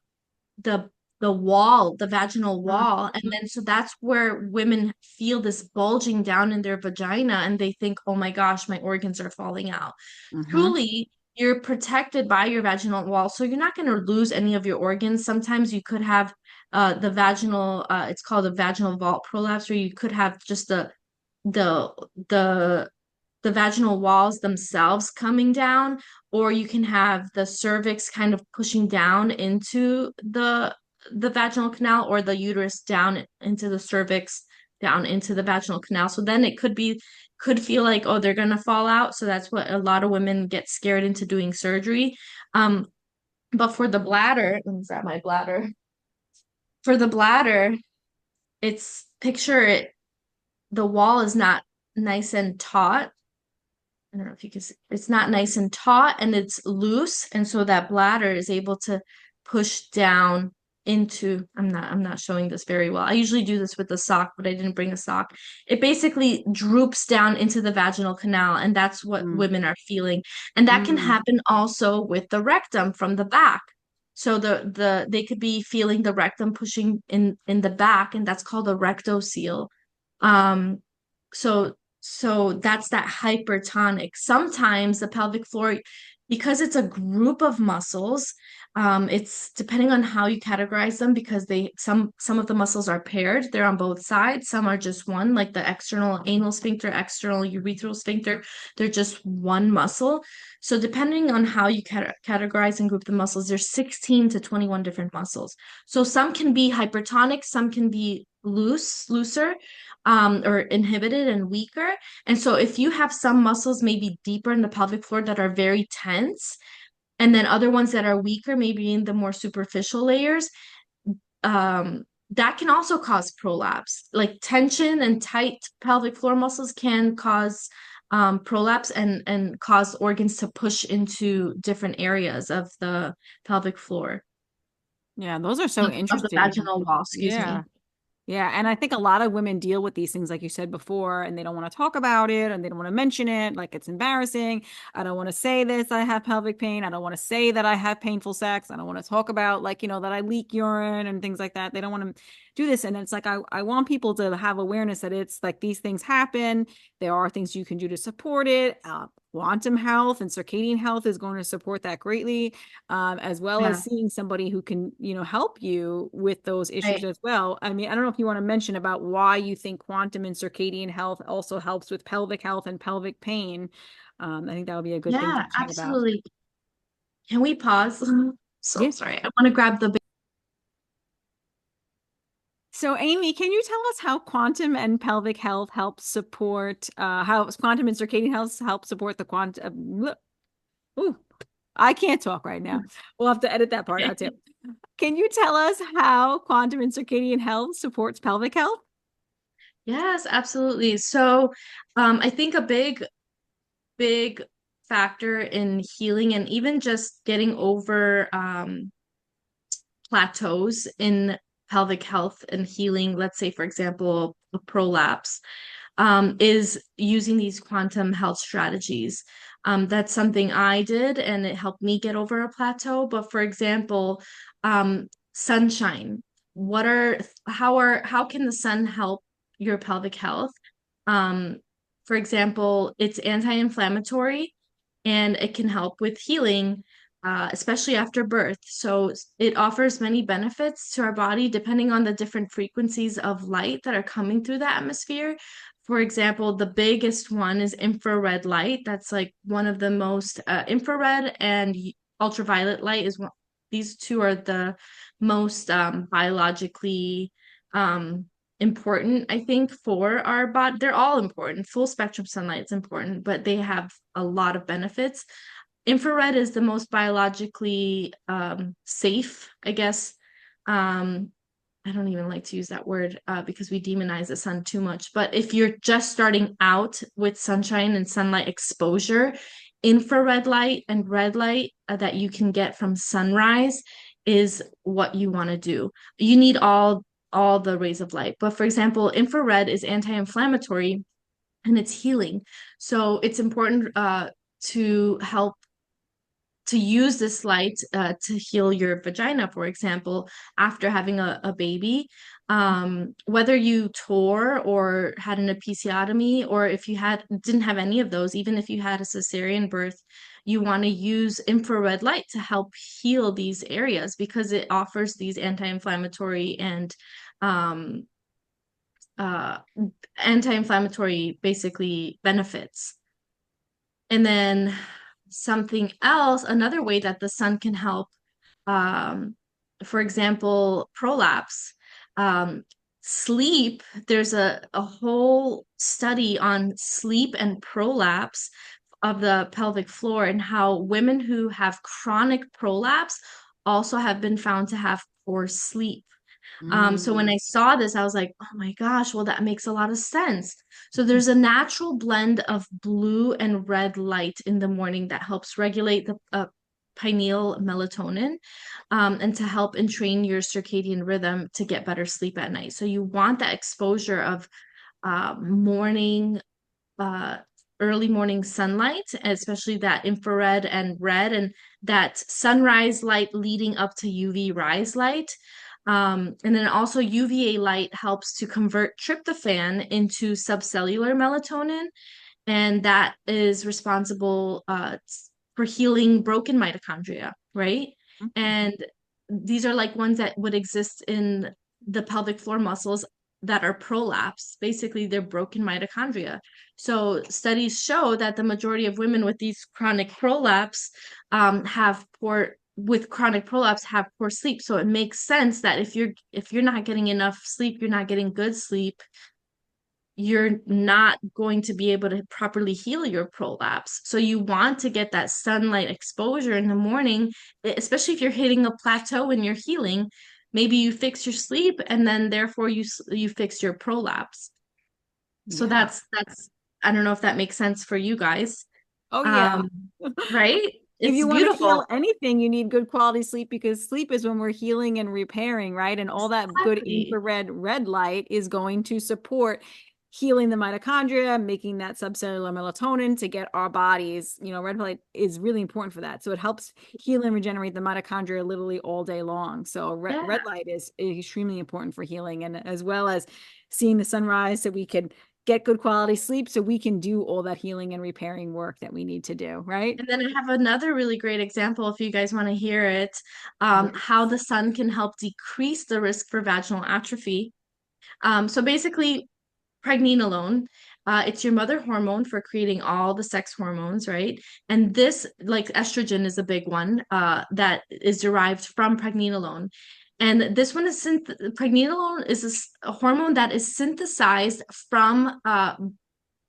the the wall, the vaginal wall. And then so that's where women feel this bulging down in their vagina and they think, oh my gosh, my organs are falling out. Hmm. Truly, you're protected by your vaginal wall. So you're not going to lose any of your organs. Sometimes you could have the vaginal, it's called a vaginal vault prolapse, where you could have just the the the vaginal walls themselves coming down, or you can have the cervix kind of pushing down into the vaginal canal or the uterus down into the cervix, down into the vaginal canal. So then it could feel like, oh, they're gonna fall out. So that's what a lot of women get scared into doing surgery. Um, but for the bladder, let me grab my bladder. For the bladder, it's picture it, the wall is not nice and taut. I don't know if you can see, it's not nice and taut and it's loose. And so that bladder is able to push down into, I'm not showing this very well. I usually do this with a sock, but I didn't bring a sock. It basically droops down into the vaginal canal, and that's what Mm. women are feeling. And that can Mm. happen also with the rectum from the back. So they could be feeling the rectum pushing in the back, and that's called a rectocele. Um, so that's that hypertonic. Sometimes the pelvic floor, because it's a group of muscles, it's depending on how you categorize them because some of the muscles are paired. They're on both sides. Some are just one, like the external anal sphincter, external urethral sphincter. They're just one muscle. So depending on how you categorize and group the muscles, there's 16 to 21 different muscles. So some can be hypertonic, some can be looser, or inhibited and weaker. And so if you have some muscles maybe deeper in the pelvic floor that are very tense, and then other ones that are weaker, maybe in the more superficial layers, that can also cause prolapse. Like tension and tight pelvic floor muscles can cause prolapse and cause organs to push into different areas of the pelvic floor, Yeah, those are so of the interesting. vaginal wall, excuse Yeah. me. Yeah, and I think a lot of women deal with these things, like you said before, and they don't want to talk about it and they don't want to mention it. Like it's embarrassing. I don't want to say this, I have pelvic pain. I don't want to say that I have painful sex. I don't want to talk about, like, that I leak urine and things like that. They don't want to do this. And it's like, I want people to have awareness that it's like these things happen. There are things you can do to support it. Quantum health and circadian health is going to support that greatly, as well Yeah, as seeing somebody who can, help you with those issues right. as well. I mean, I don't know if you want to mention about why you think quantum and circadian health also helps with pelvic health and pelvic pain. I think that would be a good thing to Yeah, chat about. absolutely. Can we pause? So Yeah. sorry. I want to grab the. So, Amy, can you tell us how quantum and pelvic health help support, how quantum and circadian health help support the quantum? Ooh, I can't talk right now. We'll have to edit that part out too. Can you tell us how quantum and circadian health supports pelvic health? Yes, absolutely. So, I think a big factor in healing and even just getting over plateaus in pelvic health and healing, let's say, for example, a prolapse, is using these quantum health strategies. That's something I did, and it helped me get over a plateau. But for example, sunshine. How can the sun help your pelvic health? Um, for example, it's anti-inflammatory and it can help with healing, especially after birth. So it offers many benefits to our body depending on the different frequencies of light that are coming through the atmosphere. For example, the biggest one is infrared light. That's like one of the most infrared and ultraviolet light is one. These two are the most biologically um, important, I think, for our body. They're all important. Full spectrum sunlight is important, but they have a lot of benefits. Infrared is the most biologically safe, I guess. Um, I don't even like to use that word because we demonize the sun too much. But if you're just starting out with sunshine and sunlight exposure, infrared light and red light that you can get from sunrise is what you want to do. You need all the rays of light. But for example, infrared is anti-inflammatory and it's healing. So it's important to help to use this light to heal your vagina, for example, after having a baby. Whether you tore or had an episiotomy, or if you didn't have any of those, even if you had a cesarean birth, you want to use infrared light to help heal these areas because it offers these anti-inflammatory and um, uh, anti-inflammatory basically benefits. And then something else, another way that the sun can help um, for example, prolapse. Um, Sleep, there's a whole study on sleep and prolapse of the pelvic floor and how women who have chronic prolapse also have been found to have poor sleep. So when Mm. I saw this, I was like, oh my gosh, well, that makes a lot of sense. So there's a natural blend of blue and red light in the morning that helps regulate the pineal melatonin, and to help entrain your circadian rhythm to get better sleep at night. So you want that exposure of morning, uh, early morning sunlight, especially that infrared and red, and that sunrise light leading up to UV rise light. And then also UVA light helps to convert tryptophan into subcellular melatonin, and that is responsible for healing broken mitochondria, right? And these are like ones that would exist in the pelvic floor muscles that are prolapse. Basically, they're broken mitochondria. So studies show that the majority of women with these chronic prolapse have poor sleep. So it makes sense that if you're not getting enough sleep, you're not getting good sleep, you're not going to be able to properly heal your prolapse. So you want to get that sunlight exposure in the morning, especially if you're hitting a plateau in your healing. Maybe you fix your sleep and then therefore you fix your prolapse. So Yeah. that's I don't know if that makes sense for you guys. Oh, yeah. Um, right? If It's you want to heal beautiful. anything, you need good quality sleep because sleep is when we're healing and repairing, right? And all that good Exactly. infrared red light is going to support healing the mitochondria, making that subcellular melatonin to get our bodies, red light is really important for that. So it helps heal and regenerate the mitochondria literally all day long. So red Yeah. light is extremely important for healing, and as well as seeing the sunrise so we can get good quality sleep so we can do all that healing and repairing work that we need to do, right? And then I have another really great example if you guys want to hear it, Yeah. how the sun can help decrease the risk for vaginal atrophy. So basically, pregnenolone, it's your mother hormone for creating all the sex hormones, right? And this, like estrogen, is a big one that is derived from pregnenolone. And this one is pregnenolone is a hormone that is synthesized from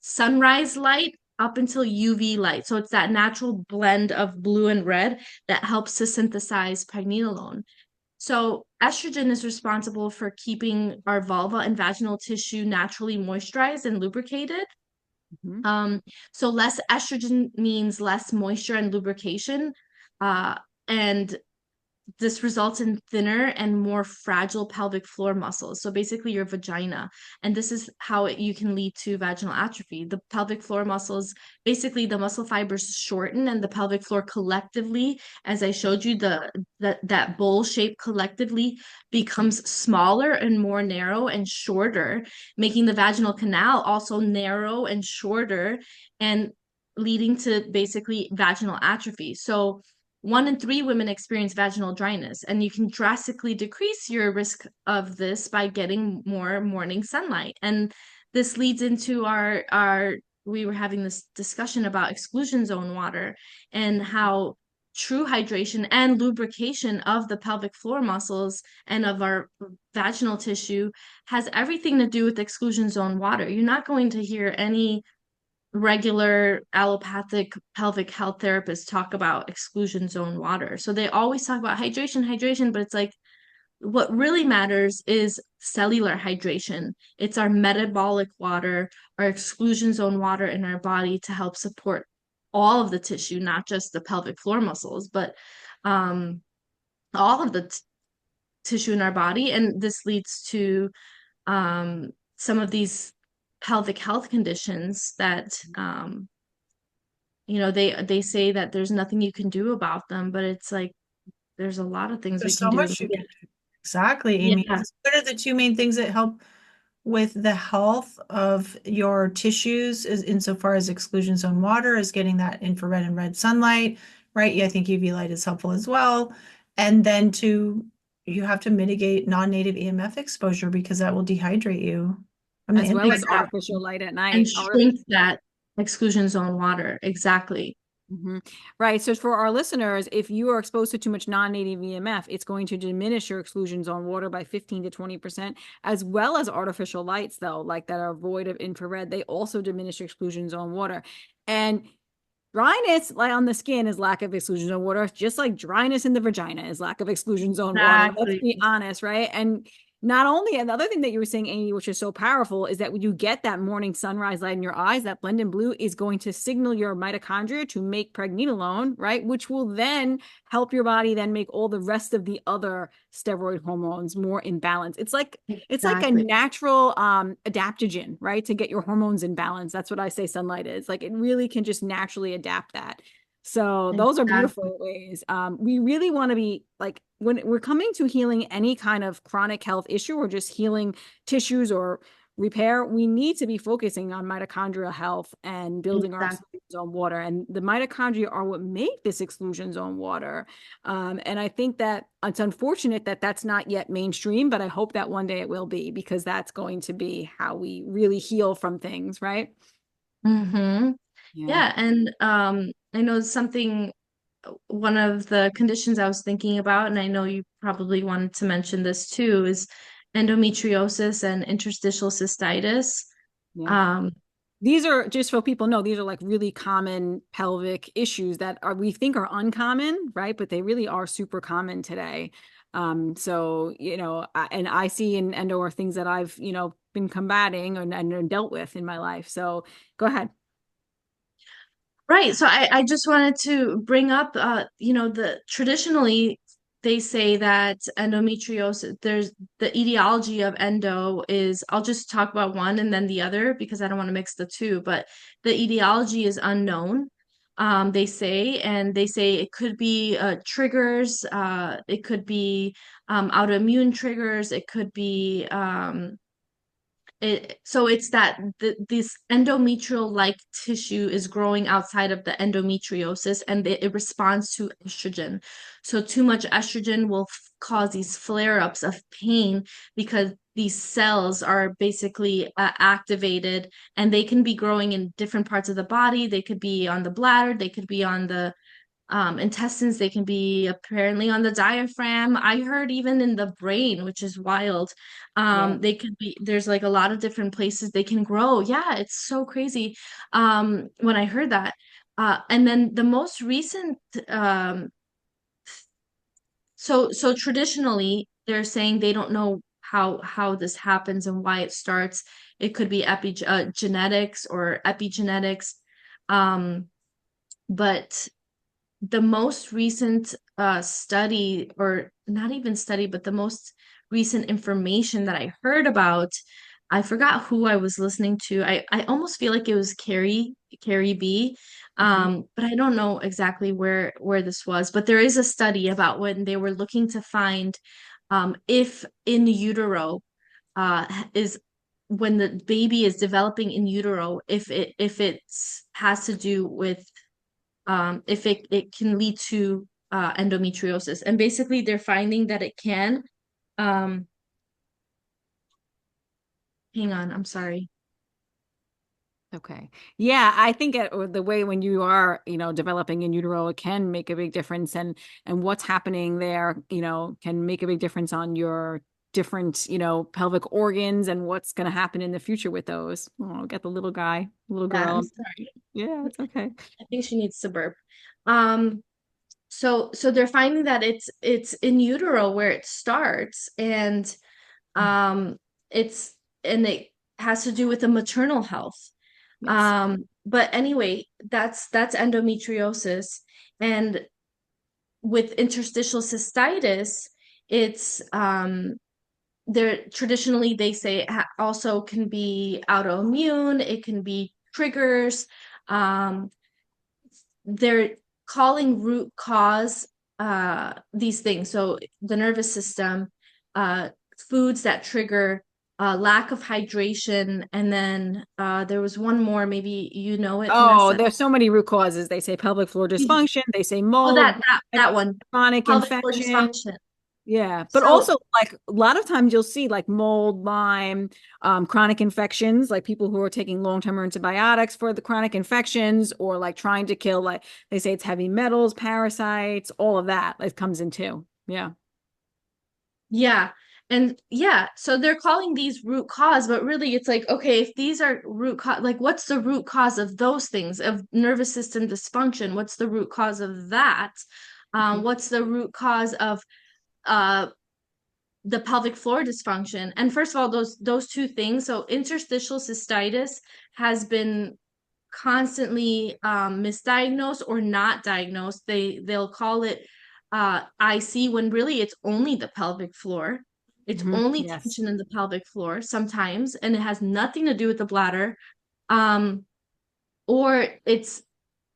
sunrise light up until UV light. So it's that natural blend of blue and red that helps to synthesize pregnenolone. So estrogen is responsible for keeping our vulva and vaginal tissue naturally moisturized and lubricated. Mhm. Um, so less estrogen means less moisture and lubrication. And this results in thinner and more fragile pelvic floor muscles. So basically, your vagina. And this is how you can lead to vaginal atrophy. The pelvic floor muscles, basically, the muscle fibers shorten, and the pelvic floor collectively, as I showed you, that bowl shape collectively becomes smaller and more narrow and shorter, making the vaginal canal also narrow and shorter, and leading to basically vaginal atrophy. So 1 in 3 women experience vaginal dryness, and you can drastically decrease your risk of this by getting more morning sunlight. And this leads into our we were having this discussion about exclusion zone water and how true hydration and lubrication of the pelvic floor muscles and of our vaginal tissue has everything to do with exclusion zone water. You're not going to hear any regular allopathic pelvic health therapists talk about exclusion zone water. So they always talk about hydration, hydration, but it's like what really matters is cellular hydration. It's our metabolic water, our exclusion zone water in our body to help support all of the tissue, not just the pelvic floor muscles, but um, all of the tissue in our body. And this leads to some of these pelvic health conditions that they say that there's nothing you can do about them, but it's like there's a lot of things we There's can so do. much you can do. Exactly, Amy. Yeah. What are the two main things that help with the health of your tissues is insofar as exclusion zone water is getting that infrared and red sunlight, right? Yeah, I think UV light is helpful as well. And then you have to mitigate non-native EMF exposure because that will dehydrate you from the As well as inside out. artificial light at And night. shrink that exclusion zone water. Exactly. Right. So for our listeners, if you are exposed to too much non-native EMF, it's going to diminish your exclusions on water by 15 to 20%, as well as artificial lights, though, like that are void of infrared. They also diminish your exclusions on water. And dryness like on the skin is lack of exclusions on water, just like dryness in the vagina is lack of exclusions on water. Let's Exactly. be honest, right? And not only another thing that you were saying, Amy, which is so powerful, is that when you get that morning sunrise light in your eyes, that blended blue is going to signal your mitochondria to make pregnenolone, right? Which will then help your body then make all the rest of the other steroid hormones more in balance. It's like a Exactly. natural adaptogen, right? To get your hormones in balance. That's what I say sunlight is. Like it really can just naturally adapt that. So those are Exactly. beautiful ways. We really want to be like when we're coming to healing any kind of chronic health issue or just healing tissues or repair, we need to be focusing on mitochondrial health and building our Exactly. exclusion zone water. And the mitochondria are what make this exclusion zone water. And I think that it's unfortunate that that's not yet mainstream, but I hope that one day it will be because that's going to be how we really heal from things, right? Mm-hmm. Yeah. Yeah, and I know something, one of the conditions I was thinking about, and I know you probably wanted to mention this too, is endometriosis and interstitial cystitis. Yeah. Um, These are just so people know, these are like really common pelvic issues that are we think are uncommon, right? But they really are super common today. So, and I see in endo are things that I've, been combating and dealt with in my life. So go ahead. Right. So I just wanted to bring up, the traditionally they say that endometriosis, there's the etiology of endo is, I'll just talk about one and then the other because I don't want to mix the two, but the etiology is unknown. They say it could be triggers, it could be autoimmune triggers, it could be so it's that this endometrial like tissue is growing outside of the endometriosis and it responds to estrogen. So too much estrogen will cause these flare-ups of pain because these cells are basically activated, and they can be growing in different parts of the body. They could be on the bladder, they could be on the intestines, they can be apparently on the diaphragm. I heard even in the brain, which is wild. Yeah. They could be, there's like a lot of different places they can grow. Yeah, it's so crazy. When I heard that. And then the most recent, um, so traditionally they're saying they don't know how this happens and why it starts. It could be genetics or epigenetics. Um, but the most recent study, or not even study, but the most recent information that I heard about, I forgot who I was listening to. I almost feel like it was Carrie B. Mhm. But I don't know exactly where this was. But there is a study about when they were looking to find if in utero is when the baby is developing in utero, if it's has to do with if it can lead to endometriosis. And basically, they're finding that it can. Um, Hang on, I'm sorry. Okay. Yeah, I think the way when you are, developing in utero, it can make a big difference, and what's happening there, can make a big difference on your different, pelvic organs and what's going to happen in the future with those. Oh, get the little guy, little Yeah, I'm girl. sorry. Yeah, it's okay. I think she needs to burp. Um, so they're finding that it's in utero where it starts, and um, it's and it has to do with the maternal health. Yes. But anyway, that's endometriosis. And with interstitial cystitis, it's there traditionally they say it also can be autoimmune, it can be triggers. Um, they're calling root cause these things. So the nervous system, uh, foods that trigger lack of hydration, and then there was one more, maybe you know it, Oh, Vanessa. there's so many root causes. They say pelvic floor Mhm. dysfunction, they say Oh, mold, that one. chronic Pelvic floor infection. dysfunction. Yeah, but So also like a lot of times you'll see like mold, Lyme, chronic infections, like people who are taking long-term antibiotics for the chronic infections, or like trying to kill, like they say it's heavy metals, parasites, all of that it comes in too. Yeah. yeah. And yeah, so they're calling these root cause, but really it's like, okay, if these are root cause, like what's the root cause of those things, of nervous system dysfunction? What's the root cause of that? What's the root cause of uh the pelvic floor dysfunction? And first of all, those two things, so interstitial cystitis has been constantly misdiagnosed or not diagnosed. They'll call it IC when really it's only the pelvic floor. It's only Yes. tension in the pelvic floor sometimes, and it has nothing to do with the bladder. Um, or it's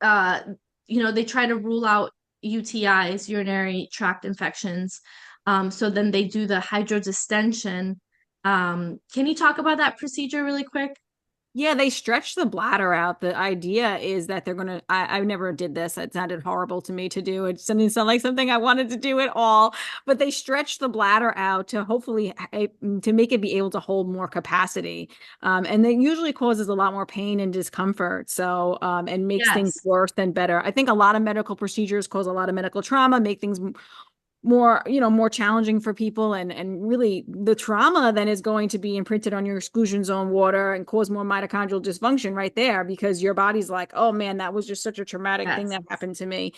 uh, they try to rule out UTIs, urinary tract infections. So then they do the hydrodistension. Can you talk about that procedure really quick? Yeah, they stretch the bladder out. The idea is that they're gonna. I never did this. It sounded horrible to me to do. It didn't sound like something I wanted to do at all. But they stretch the bladder out to hopefully to make it be able to hold more capacity. And that usually causes a lot more pain and discomfort. So and makes things Yes. worse than better. I think a lot of medical procedures cause a lot of medical trauma, make things more, more challenging for people, and really the trauma then is going to be imprinted on your exclusion zone water and cause more mitochondrial dysfunction right there, because your body's like, oh man, that was just such a traumatic thing Yes. that happened to me.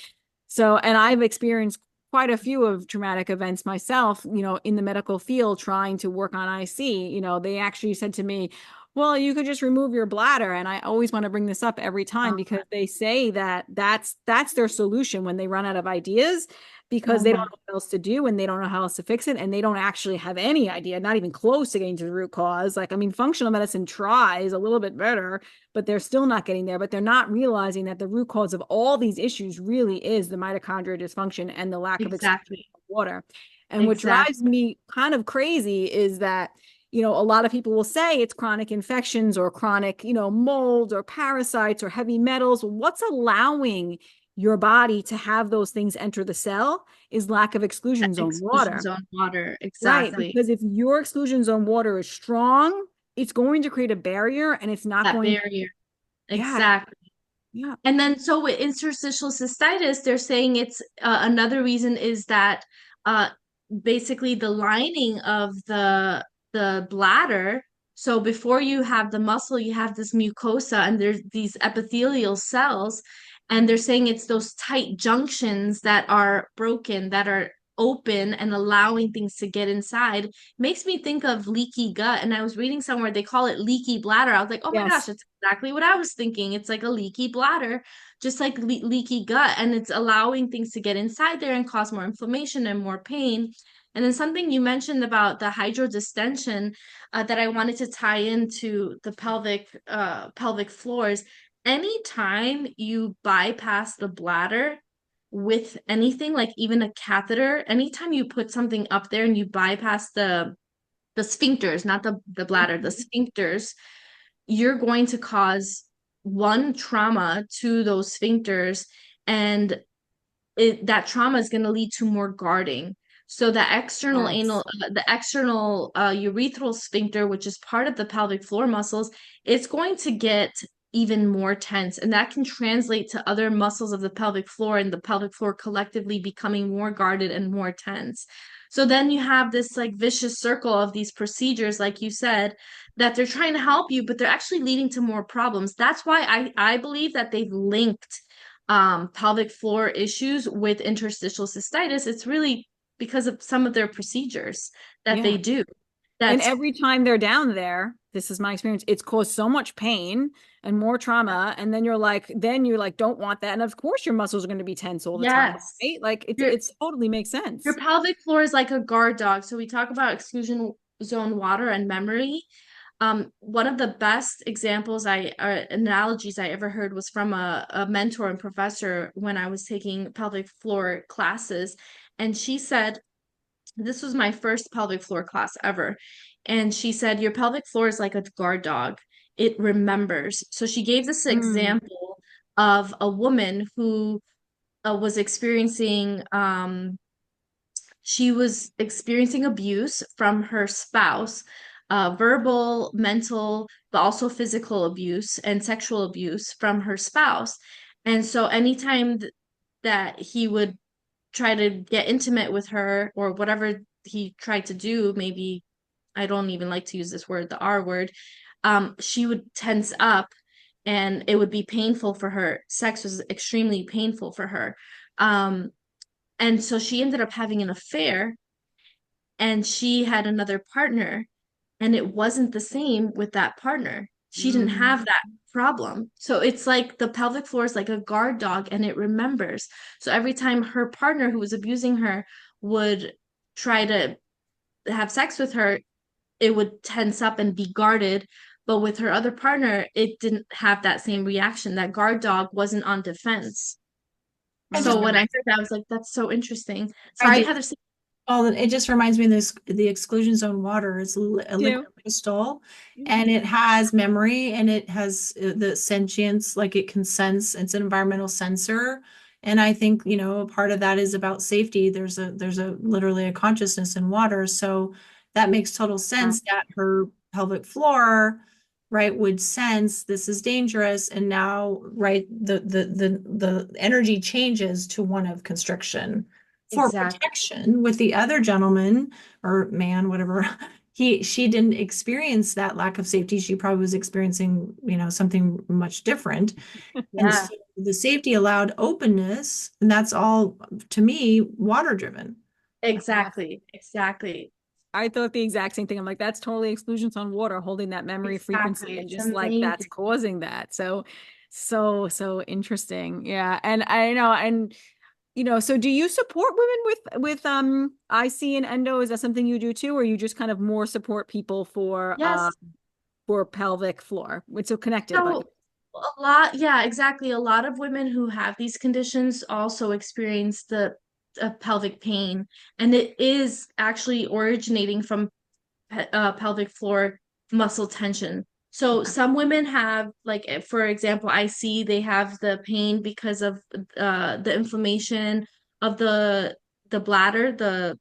So, and I've experienced quite a few of traumatic events myself, in the medical field trying to work on IC. They actually said to me, well, you could just remove your bladder. And I always want to bring this up every time, because they say that that's their solution when they run out of ideas, because they don't Uh-huh. know what else to do and they don't know how else to fix it. And they don't actually have any idea, not even close to getting to the root cause. Like, I mean, functional medicine tries a little bit better, but they're still not getting there. But they're not realizing that the root cause of all these issues really is the mitochondrial dysfunction and the lack of exclusion Exactly. of water. And what drives Exactly. me kind of crazy is that, a lot of people will say it's chronic infections or chronic, mold or parasites or heavy metals. What's allowing your body to have those things enter the cell is lack of exclusion zone Exclusion water. zone water. Right. Exactly. Because if your exclusion zone water is strong, it's going to create a barrier and it's not That going, barrier. yeah, Exactly. yeah, And then so with interstitial cystitis, they're saying it's another reason is that uh basically the lining of the bladder. So before you have the muscle, you have this mucosa and there's these epithelial cells, and they're saying it's those tight junctions that are broken, that are open and allowing things to get inside. Makes me think of leaky gut. And I was reading somewhere they call it leaky bladder. I was like, oh my gosh, yes, that's exactly what I was thinking. It's like a leaky bladder, just like leaky gut, and it's allowing things to get inside there and cause more inflammation and more pain. And then something you mentioned about the hydrodistension, that I wanted to tie into the pelvic floors. Anytime you bypass the bladder with anything, like even a catheter, anytime you put something up there and you bypass the sphincters, not the bladder, the sphincters, you're going to cause one trauma to those sphincters, and that trauma is going to lead to more guarding. So yes, the external urethral sphincter, which is part of the pelvic floor muscles, it's going to get even more tense, and that can translate to other muscles of the pelvic floor, and the pelvic floor collectively becoming more guarded and more tense. So then you have this like vicious circle of these procedures, like you said, that they're trying to help you, but they're actually leading to more problems. That's why I believe that they've linked pelvic floor issues with interstitial cystitis. It's really because of some of their procedures that yeah. they do. And That's every time they're down there, this is my experience, it's caused so much pain and more trauma. And then you're like, don't want that. And of course your muscles are going to be tense all the time, yes. right? Like Your it's totally makes your sense. pelvic floor is like a guard dog. So we talk about exclusion zone water and memory. One of the best examples analogies I ever heard was from a mentor and professor when I was taking pelvic floor classes. And she said, this was my first pelvic floor class ever. And she said, your pelvic floor is like a guard dog. It remembers. So she gave this Mm, example of a woman who was experiencing she was experiencing abuse from her spouse, verbal, mental, but also physical abuse and sexual abuse from her spouse. And so anytime that he would try to get intimate with her or whatever he tried to do, maybe I don't even like to use this word, the R word, she would tense up and it would be painful for her. Sex was extremely painful for her. And so she ended up having an affair and she had another partner, and it wasn't the same with that partner. She didn't Mm. have that problem. So it's like the pelvic floor is like a guard dog and it remembers. So every time her partner who was abusing her would try to have sex with her, it would tense up and be guarded. But with her other partner, it didn't have that same reaction. That guard dog wasn't on defense. I just So Mm. when I heard that, I was like, that's so interesting. I Sorry, just Heather. Oh, it just reminds me of this, the exclusion zone water is a Do. liquid crystal, and it has memory and it has the sentience, like it can sense, it's an environmental sensor. And I think, a part of that is about safety. There's a literally a consciousness in water. So that makes total sense that her pelvic floor, right, would sense this is dangerous. And now, right, the energy changes to one of constriction for Exactly. protection. With the other gentleman or man, whatever, she didn't experience that lack of safety. She probably was experiencing, something much different. And Yeah. so the safety allowed openness, and that's all to me water driven. Yes. Exactly. Exactly. I thought the exact same thing. I'm like, that's totally exclusions on water, holding that memory frequency Exactly. and It's just like that's amazing. causing that. So interesting. Yeah. And I know, and so do you support women with IC and endo? Is that something you do too, or you just kind of more support people Yes. for pelvic floor? It's so connected, but So a lot, yeah, exactly. A lot of women who have these conditions also experience the pelvic pain, and it is actually originating from pelvic floor muscle tension. So some women have, like, for example, I see they have the pain because of the inflammation of the bladder, the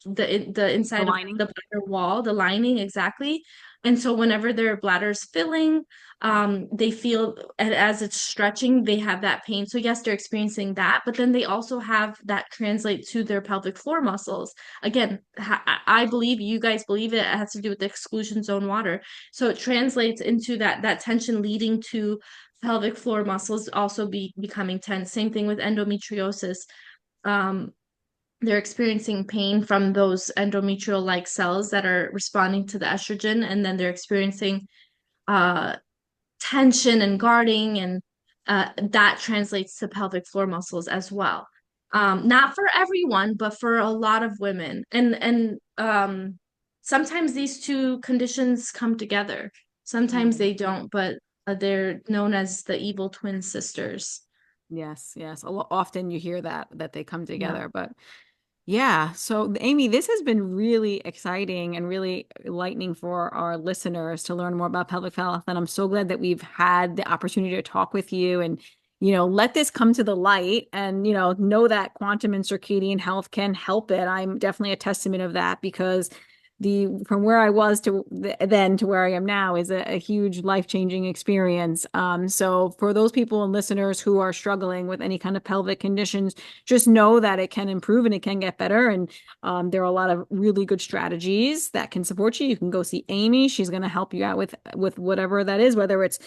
the inside of lining. the bladder wall, the lining, exactly. And so whenever their bladder's filling, they feel as it's stretching, they have that pain. So yes, they're experiencing that, but then they also have that translate to their pelvic floor muscles. Again, I believe you guys believe it has to do with the exclusion zone water. So it translates into that tension leading to pelvic floor muscles also becoming tense. Same thing with endometriosis. Um, they're experiencing pain from those endometrial like cells that are responding to the estrogen, and then they're experiencing uh, tension and guarding, and that translates to pelvic floor muscles as well. Not for everyone, but for a lot of women, and sometimes these two conditions come together. Sometimes Mm. they don't, but they're known as the evil twin sisters. Yes, yes. Often you hear that they come Yeah. together, but yeah. So, Amy, this has been really exciting and really enlightening for our listeners to learn more about pelvic health. And I'm so glad that we've had the opportunity to talk with you and, let this come to the light and, know that quantum and circadian health can help it. I'm definitely a testament of that because from where I was to then to where I am now is a huge life-changing experience. So for those people and listeners who are struggling with any kind of pelvic conditions, just know that it can improve and it can get better. And there are a lot of really good strategies that can support you. You can go see Amy. She's going to help you out with whatever that is, whether it's,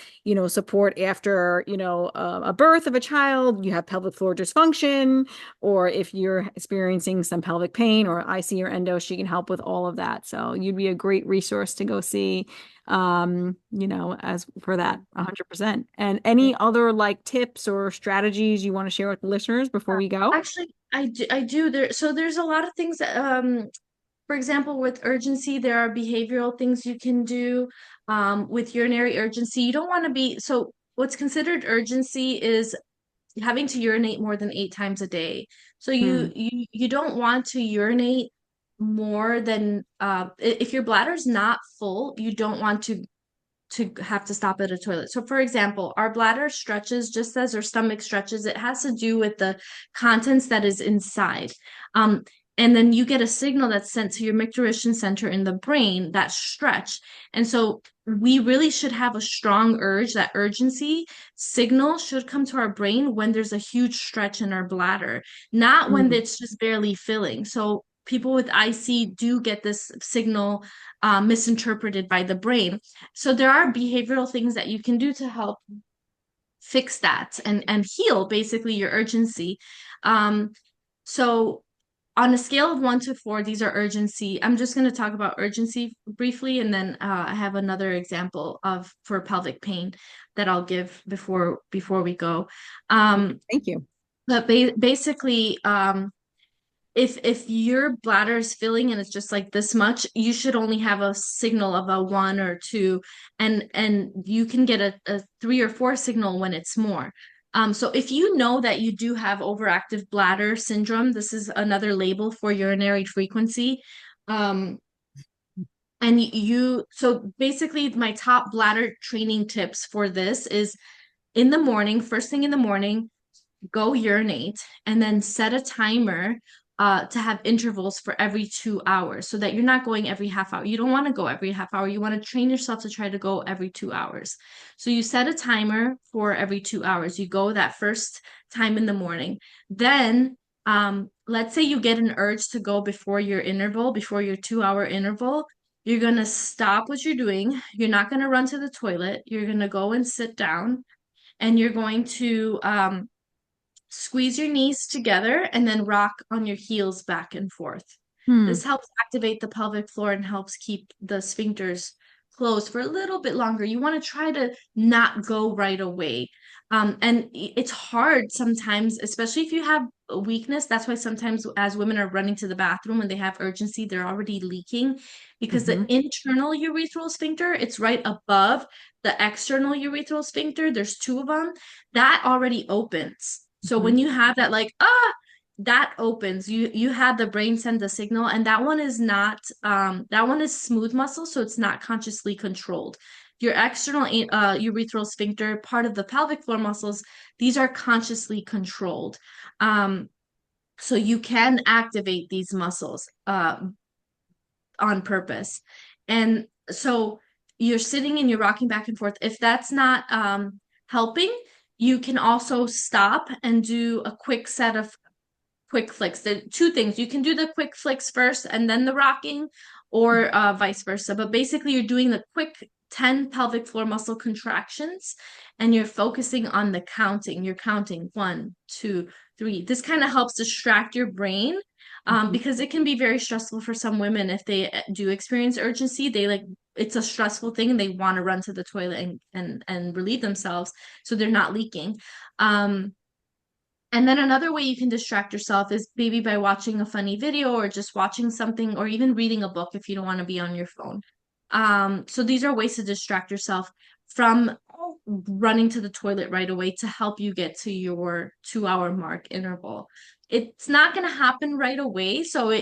support after, a birth of a child, you have pelvic floor dysfunction, or if you're experiencing some pelvic pain or IC or endo, she can help with all of that. So you'd be a great resource to go see, as for that 100%. And any other like tips or strategies you want to share with the listeners before we go? Actually, I do there. So there's a lot of things that, for example, with urgency, there are behavioral things you can do. With urinary urgency, you don't want to be, so what's considered urgency is having to urinate more than 8 times a day. So Hmm. you don't want to urinate more than if your bladder's not full, you don't want to have to stop at a toilet. So, for example, our bladder stretches just as our stomach stretches. It has to do with the contents that is inside. Um, And then you get a signal that's sent to your micturition center in the brain, that stretch. And so we really should have a strong urge. That urgency signal should come to our brain when there's a huge stretch in our bladder, not when Mm. it's just barely filling. So people with IC do get this signal misinterpreted by the brain. So there are behavioral things that you can do to help fix that and heal basically your urgency. So on a scale of 1 to 4, these are urgency. I'm just going to talk about urgency briefly, and then I have another example of for pelvic pain that I'll give before we go. Thank you. But basically, if your bladder is filling and it's just like this much, you should only have a signal of a 1 or 2, and you can get a 3 or 4 signal when it's more. So if you know that you do have overactive bladder syndrome, this is another label for urinary frequency. Um, and so basically my top bladder training tips for this is in the morning, first thing in the morning, go urinate and then set a timer to have intervals for every 2 hours so that you're not going every half hour. You don't want to go every half hour. You want to train yourself to try to go every 2 hours. So you set a timer for every 2 hours. You go that first time in the morning. Then let's say you get an urge to go before your interval, before your 2 hour interval. You're going to stop what you're doing. You're not going to run to the toilet. You're going to go and sit down and you're going to squeeze your knees together and then rock on your heels back and forth. Hmm. This helps activate the pelvic floor and helps keep the sphincters closed for a little bit longer. You want to try to not go right away. And it's hard sometimes, especially if you have a weakness. That's why sometimes as women are running to the bathroom when they have urgency, they're already leaking because the internal urethral sphincter, it's right above the external urethral sphincter. There's two of them. That already opens. So when you have that, like, that opens, you have the brain send the signal, and that one is not, that one is smooth muscle, so it's not consciously controlled. Your external urethral sphincter, part of the pelvic floor muscles, these are consciously controlled. So you can activate these muscles on purpose. And so you're sitting and you're rocking back and forth. If that's not helping, you can also stop and do a quick set of quick flicks. There are two things. You can do the quick flicks first and then the rocking, or vice versa. But basically, you're doing the quick 10 pelvic floor muscle contractions and you're focusing on the counting. You're counting 1, 2, 3. This kind of helps distract your brain because it can be very stressful for some women if they do experience urgency. They like it's a stressful thing and they want to run to the toilet and relieve themselves so they're not leaking. And then another way you can distract yourself is maybe by watching a funny video or just watching something or even reading a book if you don't want to be on your phone. So these are ways to distract yourself from running to the toilet right away to help you get to your 2 hour mark interval. It's not going to happen right away. So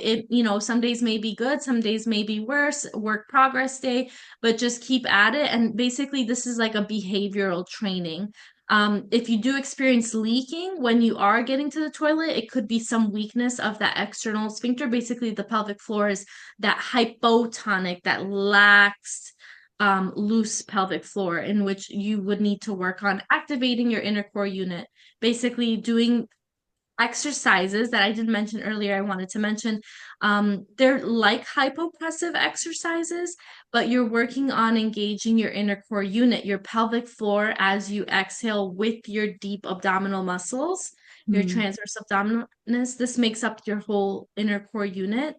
some days may be good, some days may be worse, work progress day, but just keep at it. And basically, this is like a behavioral training. If you do experience leaking when you are getting to the toilet, it could be some weakness of that external sphincter. Basically, the pelvic floor is that hypotonic, that lax, loose pelvic floor in which you would need to work on activating your inner core unit. Basically, doing exercises that I did mention earlier, I wanted to mention. They're like hypopressive exercises, but you're working on engaging your inner core unit, your pelvic floor, as you exhale with your deep abdominal muscles, your transverse abdominis. This makes up your whole inner core unit.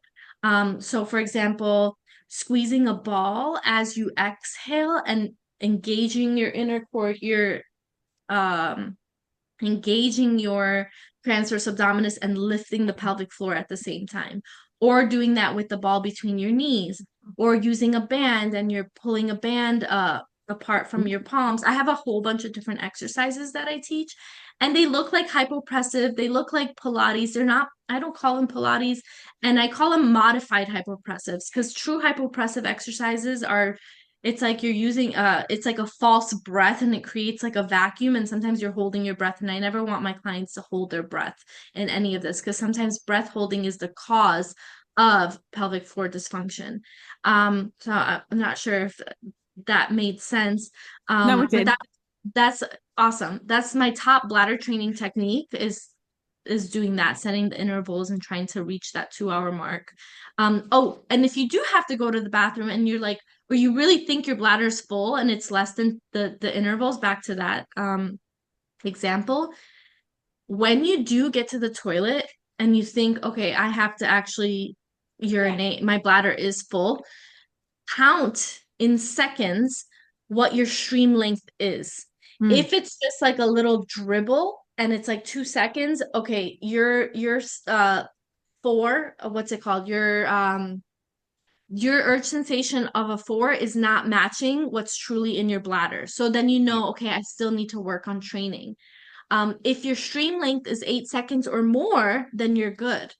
So, for example, squeezing a ball as you exhale and engaging your inner core, um, engaging your transverse abdominis and lifting the pelvic floor at the same time, or doing that with the ball between your knees, or using a band and you're pulling a band apart from your palms. I have a whole bunch of different exercises that I teach, and they look like hypopressive. They look like Pilates. They're not, I don't call them Pilates, and I call them modified hypopressives because true hypopressive exercises are it's like you're using it's like a false breath and it creates like a vacuum and sometimes you're holding your breath and I never want my clients to hold their breath in any of this because sometimes breath holding is the cause of pelvic floor dysfunction. So I'm not sure if that made sense. No, it But did. that's awesome. That's my top bladder training technique is doing that, setting the intervals and trying to reach that 2 hour mark. Oh, and if you do have to go to the bathroom and you're like, or you really think your bladder's full and it's less than the intervals, back to that example, when you do get to the toilet and you think, okay, I have to actually urinate, my bladder is full, count in seconds what your stream length is. Mm. If it's just like a little dribble and it's like 2 seconds, okay, your four, what's it called? Your urge sensation of a 4 is not matching what's truly in your bladder. So then you know, okay, I still need to work on training. If your stream length is 8 seconds or more, then you're good.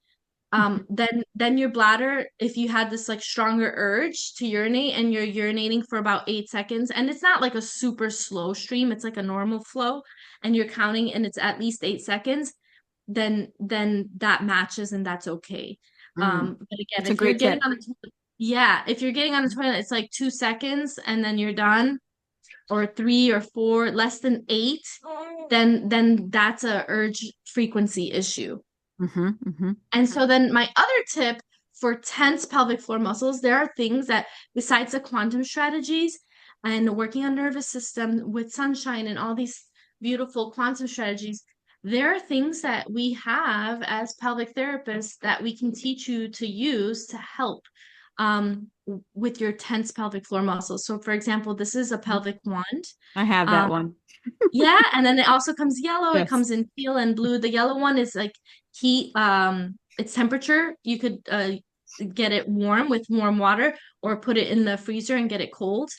Then your bladder, if you had this like stronger urge to urinate and you're urinating for about 8 seconds, and it's not like a super slow stream, it's like a normal flow, and you're counting and it's at least 8 seconds, then that matches and that's okay. Mm. But again, That's a if you're great getting tip. on the toilet, yeah, if you're getting on the toilet, it's like 2 seconds and then you're done, or 3 or 4, less than 8, then that's a urge frequency issue. Hmm. Hmm. And so then my other tip for tense pelvic floor muscles, there are things that besides the quantum strategies and working on nervous system with sunshine and all these beautiful quantum strategies, there are things that we have as pelvic therapists that we can teach you to use to help with your tense pelvic floor muscles. So for example, this is a pelvic wand. I have that Um, one. yeah, and then it also comes yellow, it Yes. comes in teal and blue. The yellow one is like heat, it's temperature. You could get it warm with warm water or put it in the freezer and get it cold.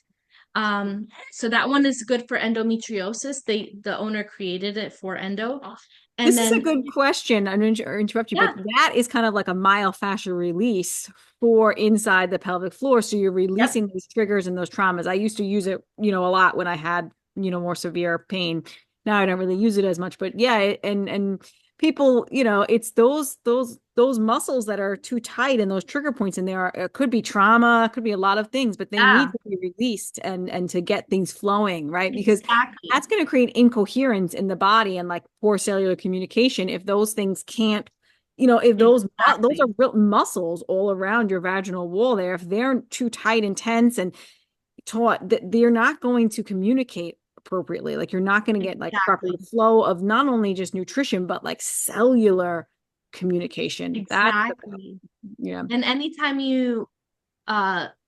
So that one is good for endometriosis. The owner created it for endo. And This is a then good question. I don't interrupt you, but yeah, that is kind of like a myofascial release for inside the pelvic floor. So you're yep. releasing those triggers and those traumas. I used to use it, a lot when I had, more severe pain. Now I don't really use it as much, but yeah, and people, it's those muscles that are too tight and those trigger points in there it could be trauma, it could be a lot of things, but they need Yeah, to be released and to get things flowing, right? Because exactly. that's going to create incoherence in the body and like poor cellular communication if those things can't, if those are Exactly. real muscles all around your vaginal wall there, if they're too tight and tense and taut, that they're not going to communicate appropriately. Like you're not going to get like proper Exactly. flow of not only just nutrition but like cellular communication. That's the Exactly. yeah. And anytime you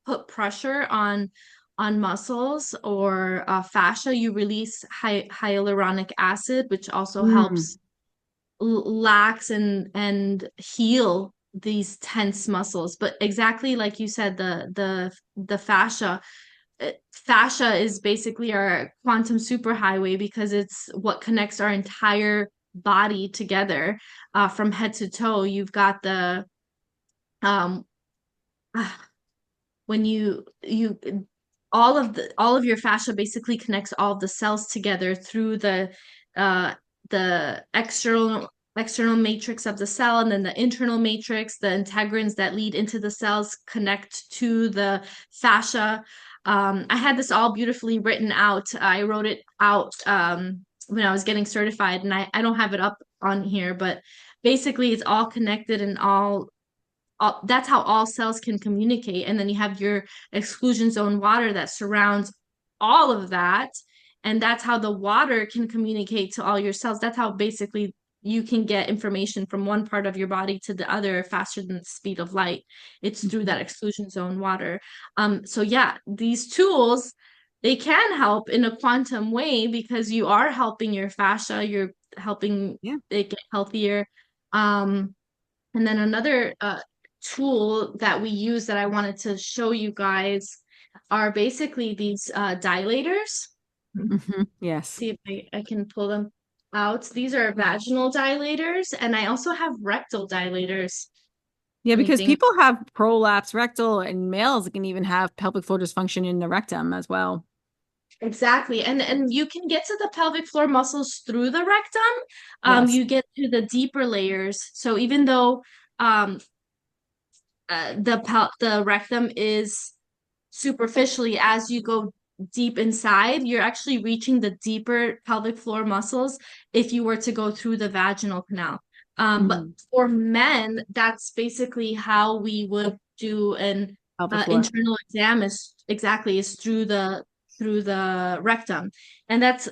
put pressure on muscles or fascia, you release hyaluronic acid, which also Mm. helps lax and heal these tense muscles. But exactly like you said, the fascia. Fascia is basically our quantum superhighway because it's what connects our entire body together from head to toe. You've got the um, when you all of your fascia basically connects all of the cells together through uh the external matrix of the cell, and then the internal matrix, the integrins that lead into the cells connect to the fascia. I had this all beautifully written out. I wrote it out when I was getting certified, and I don't have it up on here, but basically it's all connected and that's how all cells can communicate. And then you have your exclusion zone water that surrounds all of that. And that's how the water can communicate to all your cells. That's how basically you can get information from one part of your body to the other faster than the speed of light. It's through that exclusion zone water. So yeah, these tools, they can help in a quantum way because you are helping your fascia, you're helping Yeah. it get healthier. And then another tool that we use that I wanted to show you guys are basically these dilators. Yes. See if I can pull them out. These are vaginal dilators, and I also have rectal dilators. Yeah, because anything. people have prolapse rectal, and males can even have pelvic floor dysfunction in the rectum as well. Exactly. And you can get to the pelvic floor muscles through the rectum. Yes. You get to the deeper layers. So even though um the rectum is superficially, as you go deep inside, you're actually reaching the deeper pelvic floor muscles if you were to go through the vaginal canal. But Mm. for men, that's basically how we would do an Pelvic floor. internal exam is through the rectum, and that's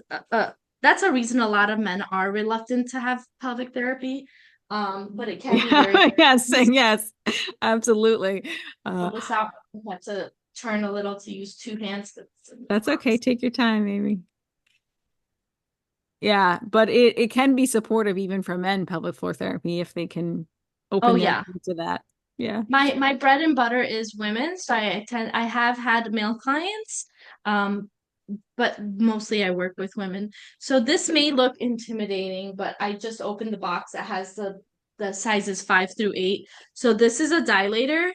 a reason a lot of men are reluctant to have pelvic therapy. But it can be very, Yeah, very yes, easy yes, absolutely. to Uh, pull this out. You have to turn a little to use two hands. That's in the that's okay. box. Take your time, Amy. Yeah, but it can be supportive even for men, pelvic floor therapy, if they can Oh open their yeah. mind to that. Yeah. My bread and butter is women, so I have had male clients, um, but mostly I work with women. So this may look intimidating, but I just opened the box that has the sizes 5 through 8. So this is a dilator,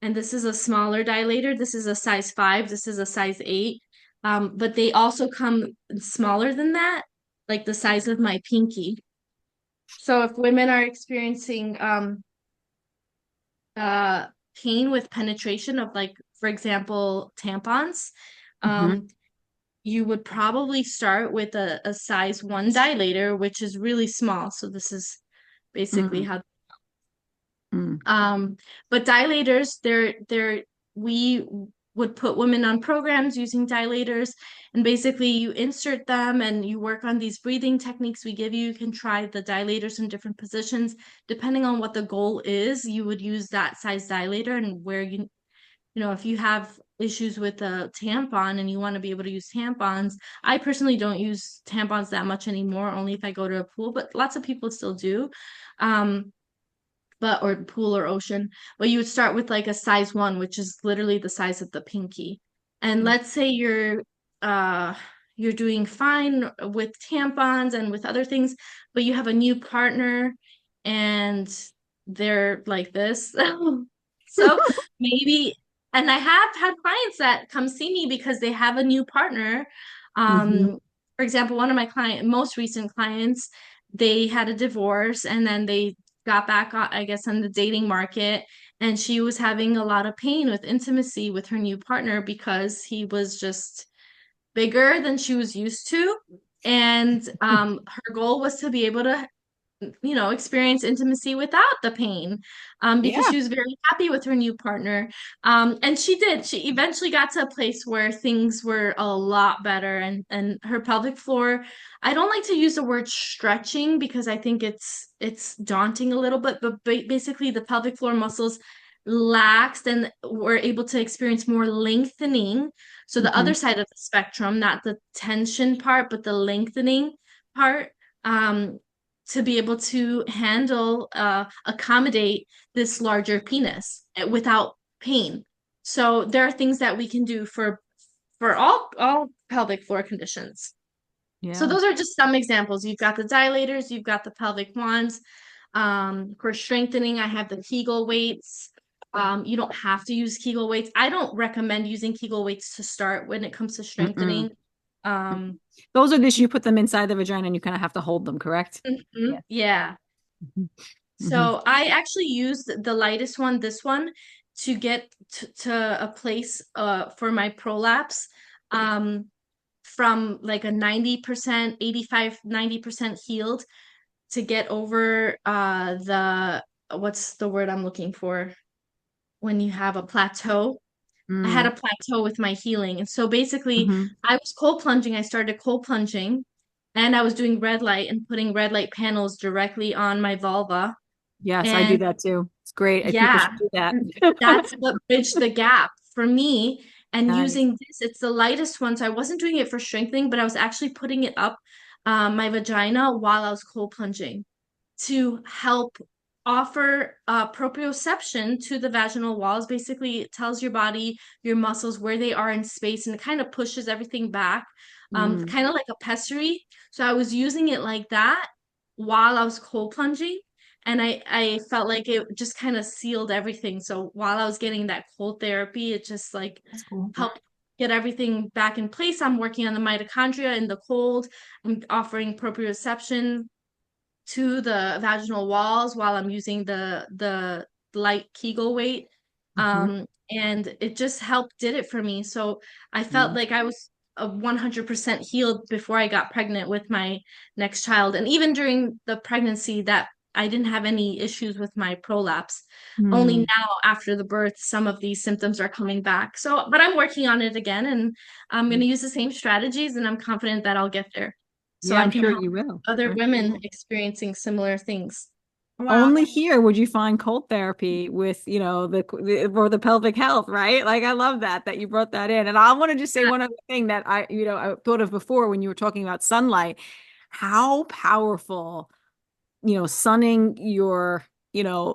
and this is a smaller dilator. This is a size 5. This is a size 8. But they also come smaller than that, like the size of my pinky. So if women are experiencing uh pain with penetration of, like, for example, tampons, Hmm. um you would probably start with a size 1 dilator, which is really small. So this is basically Mm, how mm, but dilators, they're we would put women on programs using dilators, and basically you insert them and you work on these breathing techniques we give you. You can try the dilators in different positions. Depending on what the goal is, you would use that size dilator, and where if you have issues with a tampon and you want to be able to use tampons. I personally don't use tampons that much anymore, only if I go to a pool, but lots of people still do. Um, or pool or ocean, but you would start with like a size 1, which is literally the size of the pinky. And mm, let's say you're doing fine with tampons and with other things, but you have a new partner and they're like this. So maybe, and I have had clients that come see me because they have a new partner. mhm, For example, one of my most recent clients, they had a divorce and then they got back on, I guess, on the dating market, and she was having a lot of pain with intimacy with her new partner because he was just bigger than she was used to. And her goal was to be able to experience intimacy without the pain, because Yeah. she was very happy with her new partner. And she eventually got to a place where things were a lot better, and her pelvic floor, I don't like to use the word stretching because I think it's daunting a little bit, but basically the pelvic floor muscles laxed and were able to experience more lengthening. So the other Mhm. side of the spectrum, not the tension part, but the lengthening part. Um, to be able to accommodate this larger penis without pain. So there are things that we can do for all pelvic floor conditions. So Yeah. those are just some examples. You've got the dilators, you've got the pelvic wands. For strengthening, I have the Kegel weights. You don't have to use Kegel weights. I don't recommend using Kegel weights to start when it comes to Mm-mm. strengthening. Um, Those are this you put them inside the vagina and you kind of have to hold them, correct? Yeah. yeah. Mhm. Mhm. So I actually used the lightest one, this one, to get to a place for my prolapse, um, from like a 90%, 85, 90% healed, to get over what's the word I'm looking for when you have a plateau. I had a Mm. plateau with my healing. And so basically Mhm. I was cold plunging. I started cold plunging, and I was doing red light and putting red light panels directly on my vulva. Yes, I do And that too. It's great. People yeah, should do that. that's what bridged the gap for me. And Nice. using this, it's the lightest one. So I wasn't doing it for strengthening, but I was actually putting it up my vagina while I was cold plunging to help offer proprioception to the vaginal walls. Basically, it tells your body, your muscles, where they are in space, and it kind of pushes everything back, Mm. kind of like a pessary. So I was using it like that while I was cold plunging. And I felt like it just kind of sealed everything. So while I was getting that cold therapy, it just like That's cool. helped get everything back in place. I'm working on the mitochondria in the cold. I'm offering proprioception to the vaginal walls while I'm using the light Kegel weight. Mhm. And it just helped did it for me. So I felt Mm. like I was 100% healed before I got pregnant with my next child. And even during the pregnancy, that I didn't have any issues with my prolapse. Only Mm. now after the birth, some of these symptoms are coming back. So, but I'm working on it again, and I'm going to use the same strategies, and I'm confident that I'll get there so Yeah, I I'm can sure help you will. other I'm sure you women will. experiencing similar things. Wow. Only here would you find cold therapy with, for the pelvic health, right? Like I love that you brought that in. And I want to just say one other thing that I thought of before when you were talking about sunlight, how powerful sunning your,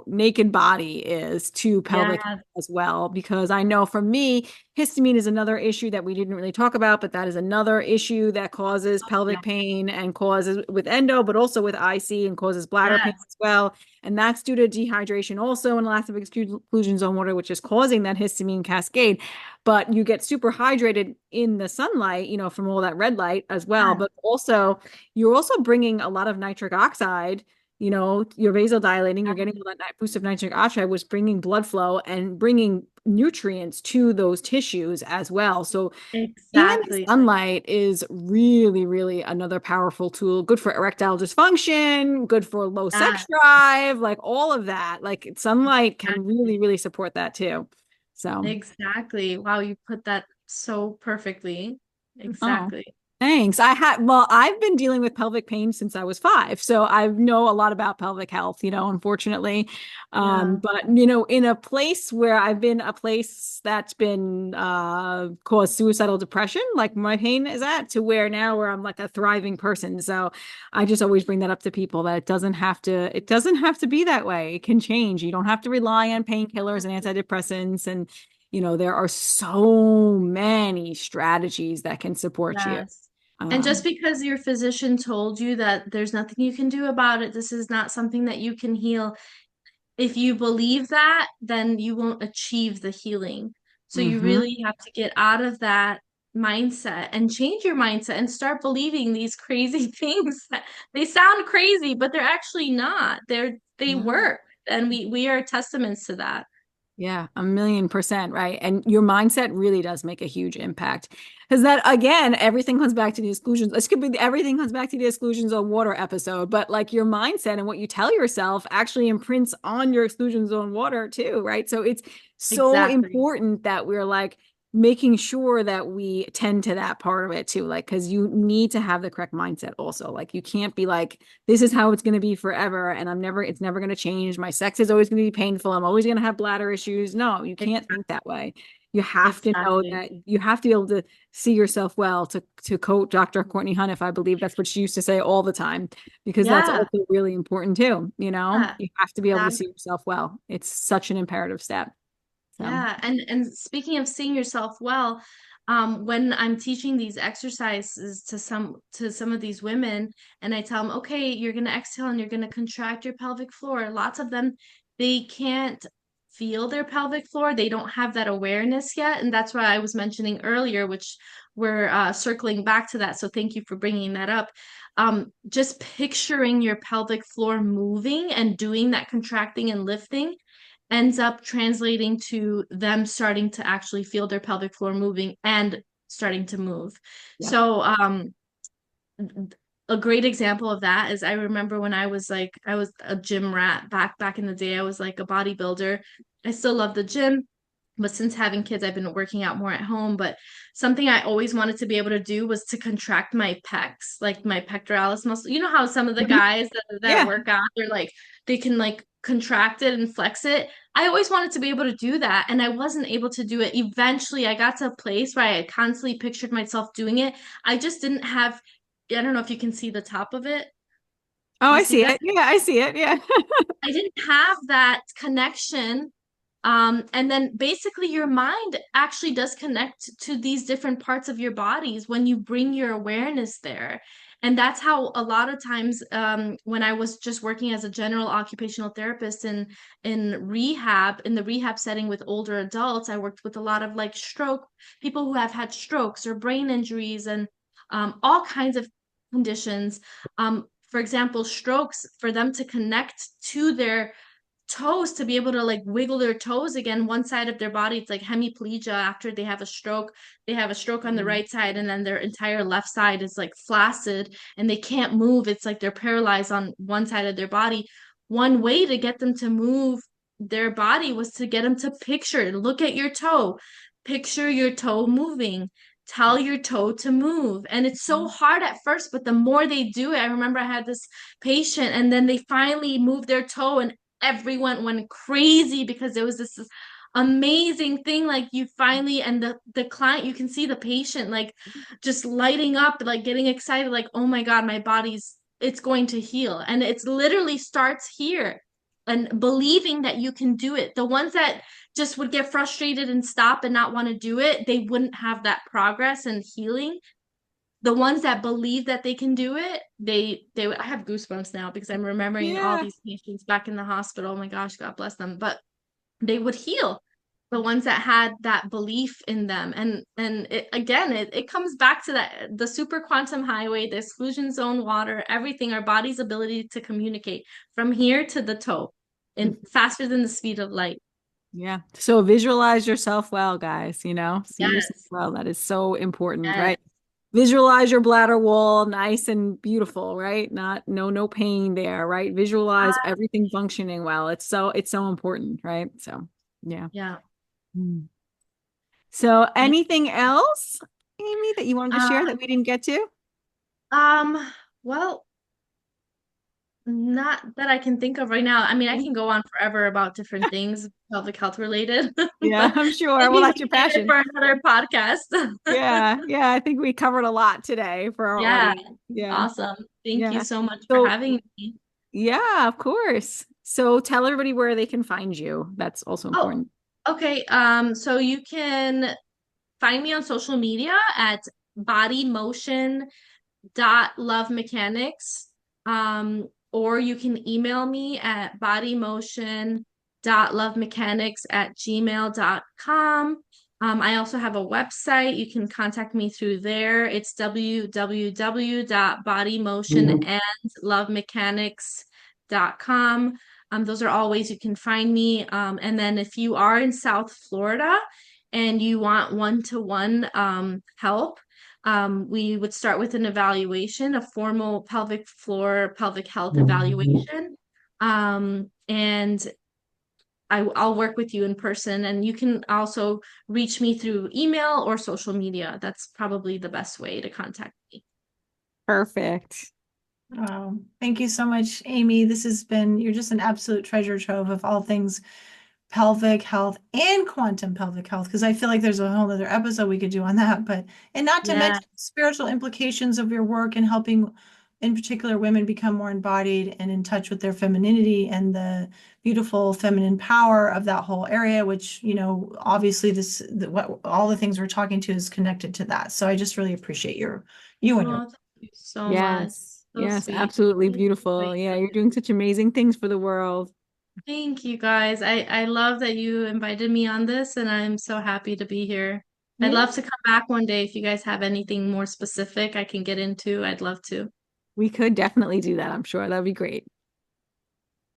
naked body is to pelvic Yeah, as well. Because I know for me, histamine is another issue that we didn't really talk about, but that is another issue that causes yeah, pelvic pain and causes with endo, but also with IC and causes bladder pain yes, as well. And that's due to dehydration also and lack of exclusion zone water, which is causing that histamine cascade. But you get super hydrated in the sunlight, from all that red light as well. yes, But also, you're also bringing a lot of nitric oxide, you're vasodilating, you're getting all that boost of nitric oxide, was bringing blood flow and bringing nutrients to those tissues as well. So even the exactly. sunlight is really, really another powerful tool. Good for erectile dysfunction, good for low sex Yeah, drive, like all of that. Like sunlight can really, really support that too. So, exactly. Wow, you put that so perfectly. oh, Exactly. thanks. I've been dealing with pelvic pain since I was 5. So I know a lot about pelvic health, unfortunately. Yeah, But, in a place where I've been a place that's been caused suicidal depression, like my pain is at, to where I'm like a thriving person. So I just always bring that up to people that it doesn't have to be that way. It can change. You don't have to rely on painkillers and antidepressants and there are so many strategies that can support you. yes. And just Um, because your physician told you that there's nothing you can do about it, this is not something that you can heal. If you believe that, then you won't achieve the healing. So you mhm. really have to get out of that mindset and change your mindset and start believing these crazy things that they sound crazy, but they're actually not. They Yeah. work. And we are testaments to that. Yeah, 1,000,000%, right? And your mindset really does make a huge impact. Because that again, everything comes back to the exclusions. This could be everything comes back to the exclusions on water episode, but like your mindset and what you tell yourself actually imprints on your exclusions on water too, right? So it's so Exactly. important that we're like making sure that we tend to that part of it too. Like, because you need to have the correct mindset also. Like you can't be like, this is how it's going to be forever and it's never going to change. My sex is always going to be painful. I'm always going to have bladder issues. No, you can't think that way. You have to know Exactly. that you have to be able to see yourself well, to quote Dr. Courtney Hunt, if I believe that's what she used to say all the time, because that's Yeah. also really important too. Yeah. You have to be able to That see yourself well. It's such an imperative step. So, Yeah, and speaking of seeing yourself well, when I'm teaching these exercises to some of these women, and I tell them, okay, you're gonna exhale and you're gonna contract your pelvic floor. Lots of them, they can't feel their pelvic floor. They don't have that awareness yet, and that's why I was mentioning earlier, which we're circling back to that. So thank you for bringing that up. Just picturing your pelvic floor moving and doing that contracting and lifting ends up translating to them starting to actually feel their pelvic floor moving and starting to move. yeah. So, a great example of that is I remember when I was a gym rat back in the day. I was like a bodybuilder. I still love the gym, but since having kids, I've been working out more at home. But something I always wanted to be able to do was to contract my pecs, like my pectoralis muscle. You know how some of the Mhm. guys that Yeah. work out, they're like they can like contract it and flex it. I always wanted to be able to do that, and I wasn't able to do it. Eventually, I got to a place where I constantly pictured myself doing it. I just didn't have, I don't know if you can see the top of it. Oh, You I see see that? it. Yeah, I see it. Yeah. I didn't have that connection. And then basically your mind actually does connect to these different parts of your bodies when you bring your awareness there. And that's how a lot of times when I was just working as a general occupational therapist in rehab, in the rehab setting with older adults, I worked with a lot of like stroke people who have had strokes or brain injuries and all kinds of conditions. For example, strokes, for them to connect to their toes to be able to like wiggle their toes again, one side of their body, it's like hemiplegia after they have a stroke. They have a stroke on the right side and then their entire left side is like flaccid and they can't move. It's like they're paralyzed on one side of their body. One way to get them to move their body was to get them to look at your toe, picture your toe moving, tell your toe to move. And it's so hard at first, but the more they do it, I remember I had this patient and then they finally moved their toe and everyone went crazy because there was this amazing thing. Like you finally, and the client, you can see the patient like just lighting up, like getting excited, like, oh my God, my body's, it's going to heal. And it's literally starts here, and believing that you can do it. The ones that just would get frustrated and stop and not want to do it, they wouldn't have that progress and healing. The ones that believe that they can do it, they I have goosebumps now because I'm remembering all Yeah. these patients back in the hospital. Oh my gosh, God bless them. But they would heal. The ones that had that belief in them. And it, again, it comes back to that, the super quantum highway, the exclusion zone water, everything, our body's ability to communicate from here to the toe and faster than the speed of light. Yeah. So visualize yourself well, guys, see yourself Yes. well. That is so important, Yes. right? Visualize your bladder wall nice and beautiful, right? Not no pain there, right? Visualize everything functioning well. It's so important, right? So, yeah. Yeah. Mm. So, anything else, Amy, that you wanted to share Uh, that we didn't get to? well, not that I can think of right now. I mean, I can go on forever about different things pelvic health related, Yeah, but I'm sure. Well, maybe we that's your can save it passion. for another podcast. Yeah, yeah. I think we covered a lot today for our Yeah, audience. Yeah, awesome. Thank you yeah. so much for So, having me. yeah, of course. So tell everybody where they can find you. That's also Oh, important. okay. So you can find me on social media at bodymotion.lovemechanics. Or you can email me at bodymotion.lovemechanics@gmail.com. I also have a website. You can contact me through there. It's www.bodymotionandlovemechanics.com. Those are all ways you can find me. And then if you are in South Florida and you want one-to-one help, we would start with an evaluation, a formal pelvic floor, pelvic health evaluation. And I'll work with you in person, and you can also reach me through email or social media. That's probably the best way to contact me. Perfect. Wow. Thank you so much, Amy. You're just an absolute treasure trove of all things pelvic health and quantum pelvic health, because I feel like there's a whole other episode we could do on that. And not to Yeah. mention spiritual implications of your work and helping, in particular, women become more embodied and in touch with their femininity and the beautiful feminine power of that whole area, which, obviously what all the things we're talking to is connected to that. So I just really appreciate you and your. Oh, thank you so much. Yes. So Yes, sweet. absolutely Thank you for beautiful. Yeah, you're doing such amazing things for the world. Thank you guys. I love that you invited me on this, and I'm so happy to be here. I'd Yeah, love to come back one day if you guys have anything more specific I can get into. I'd love to. we could definitely do that. I'm sure that'd be great.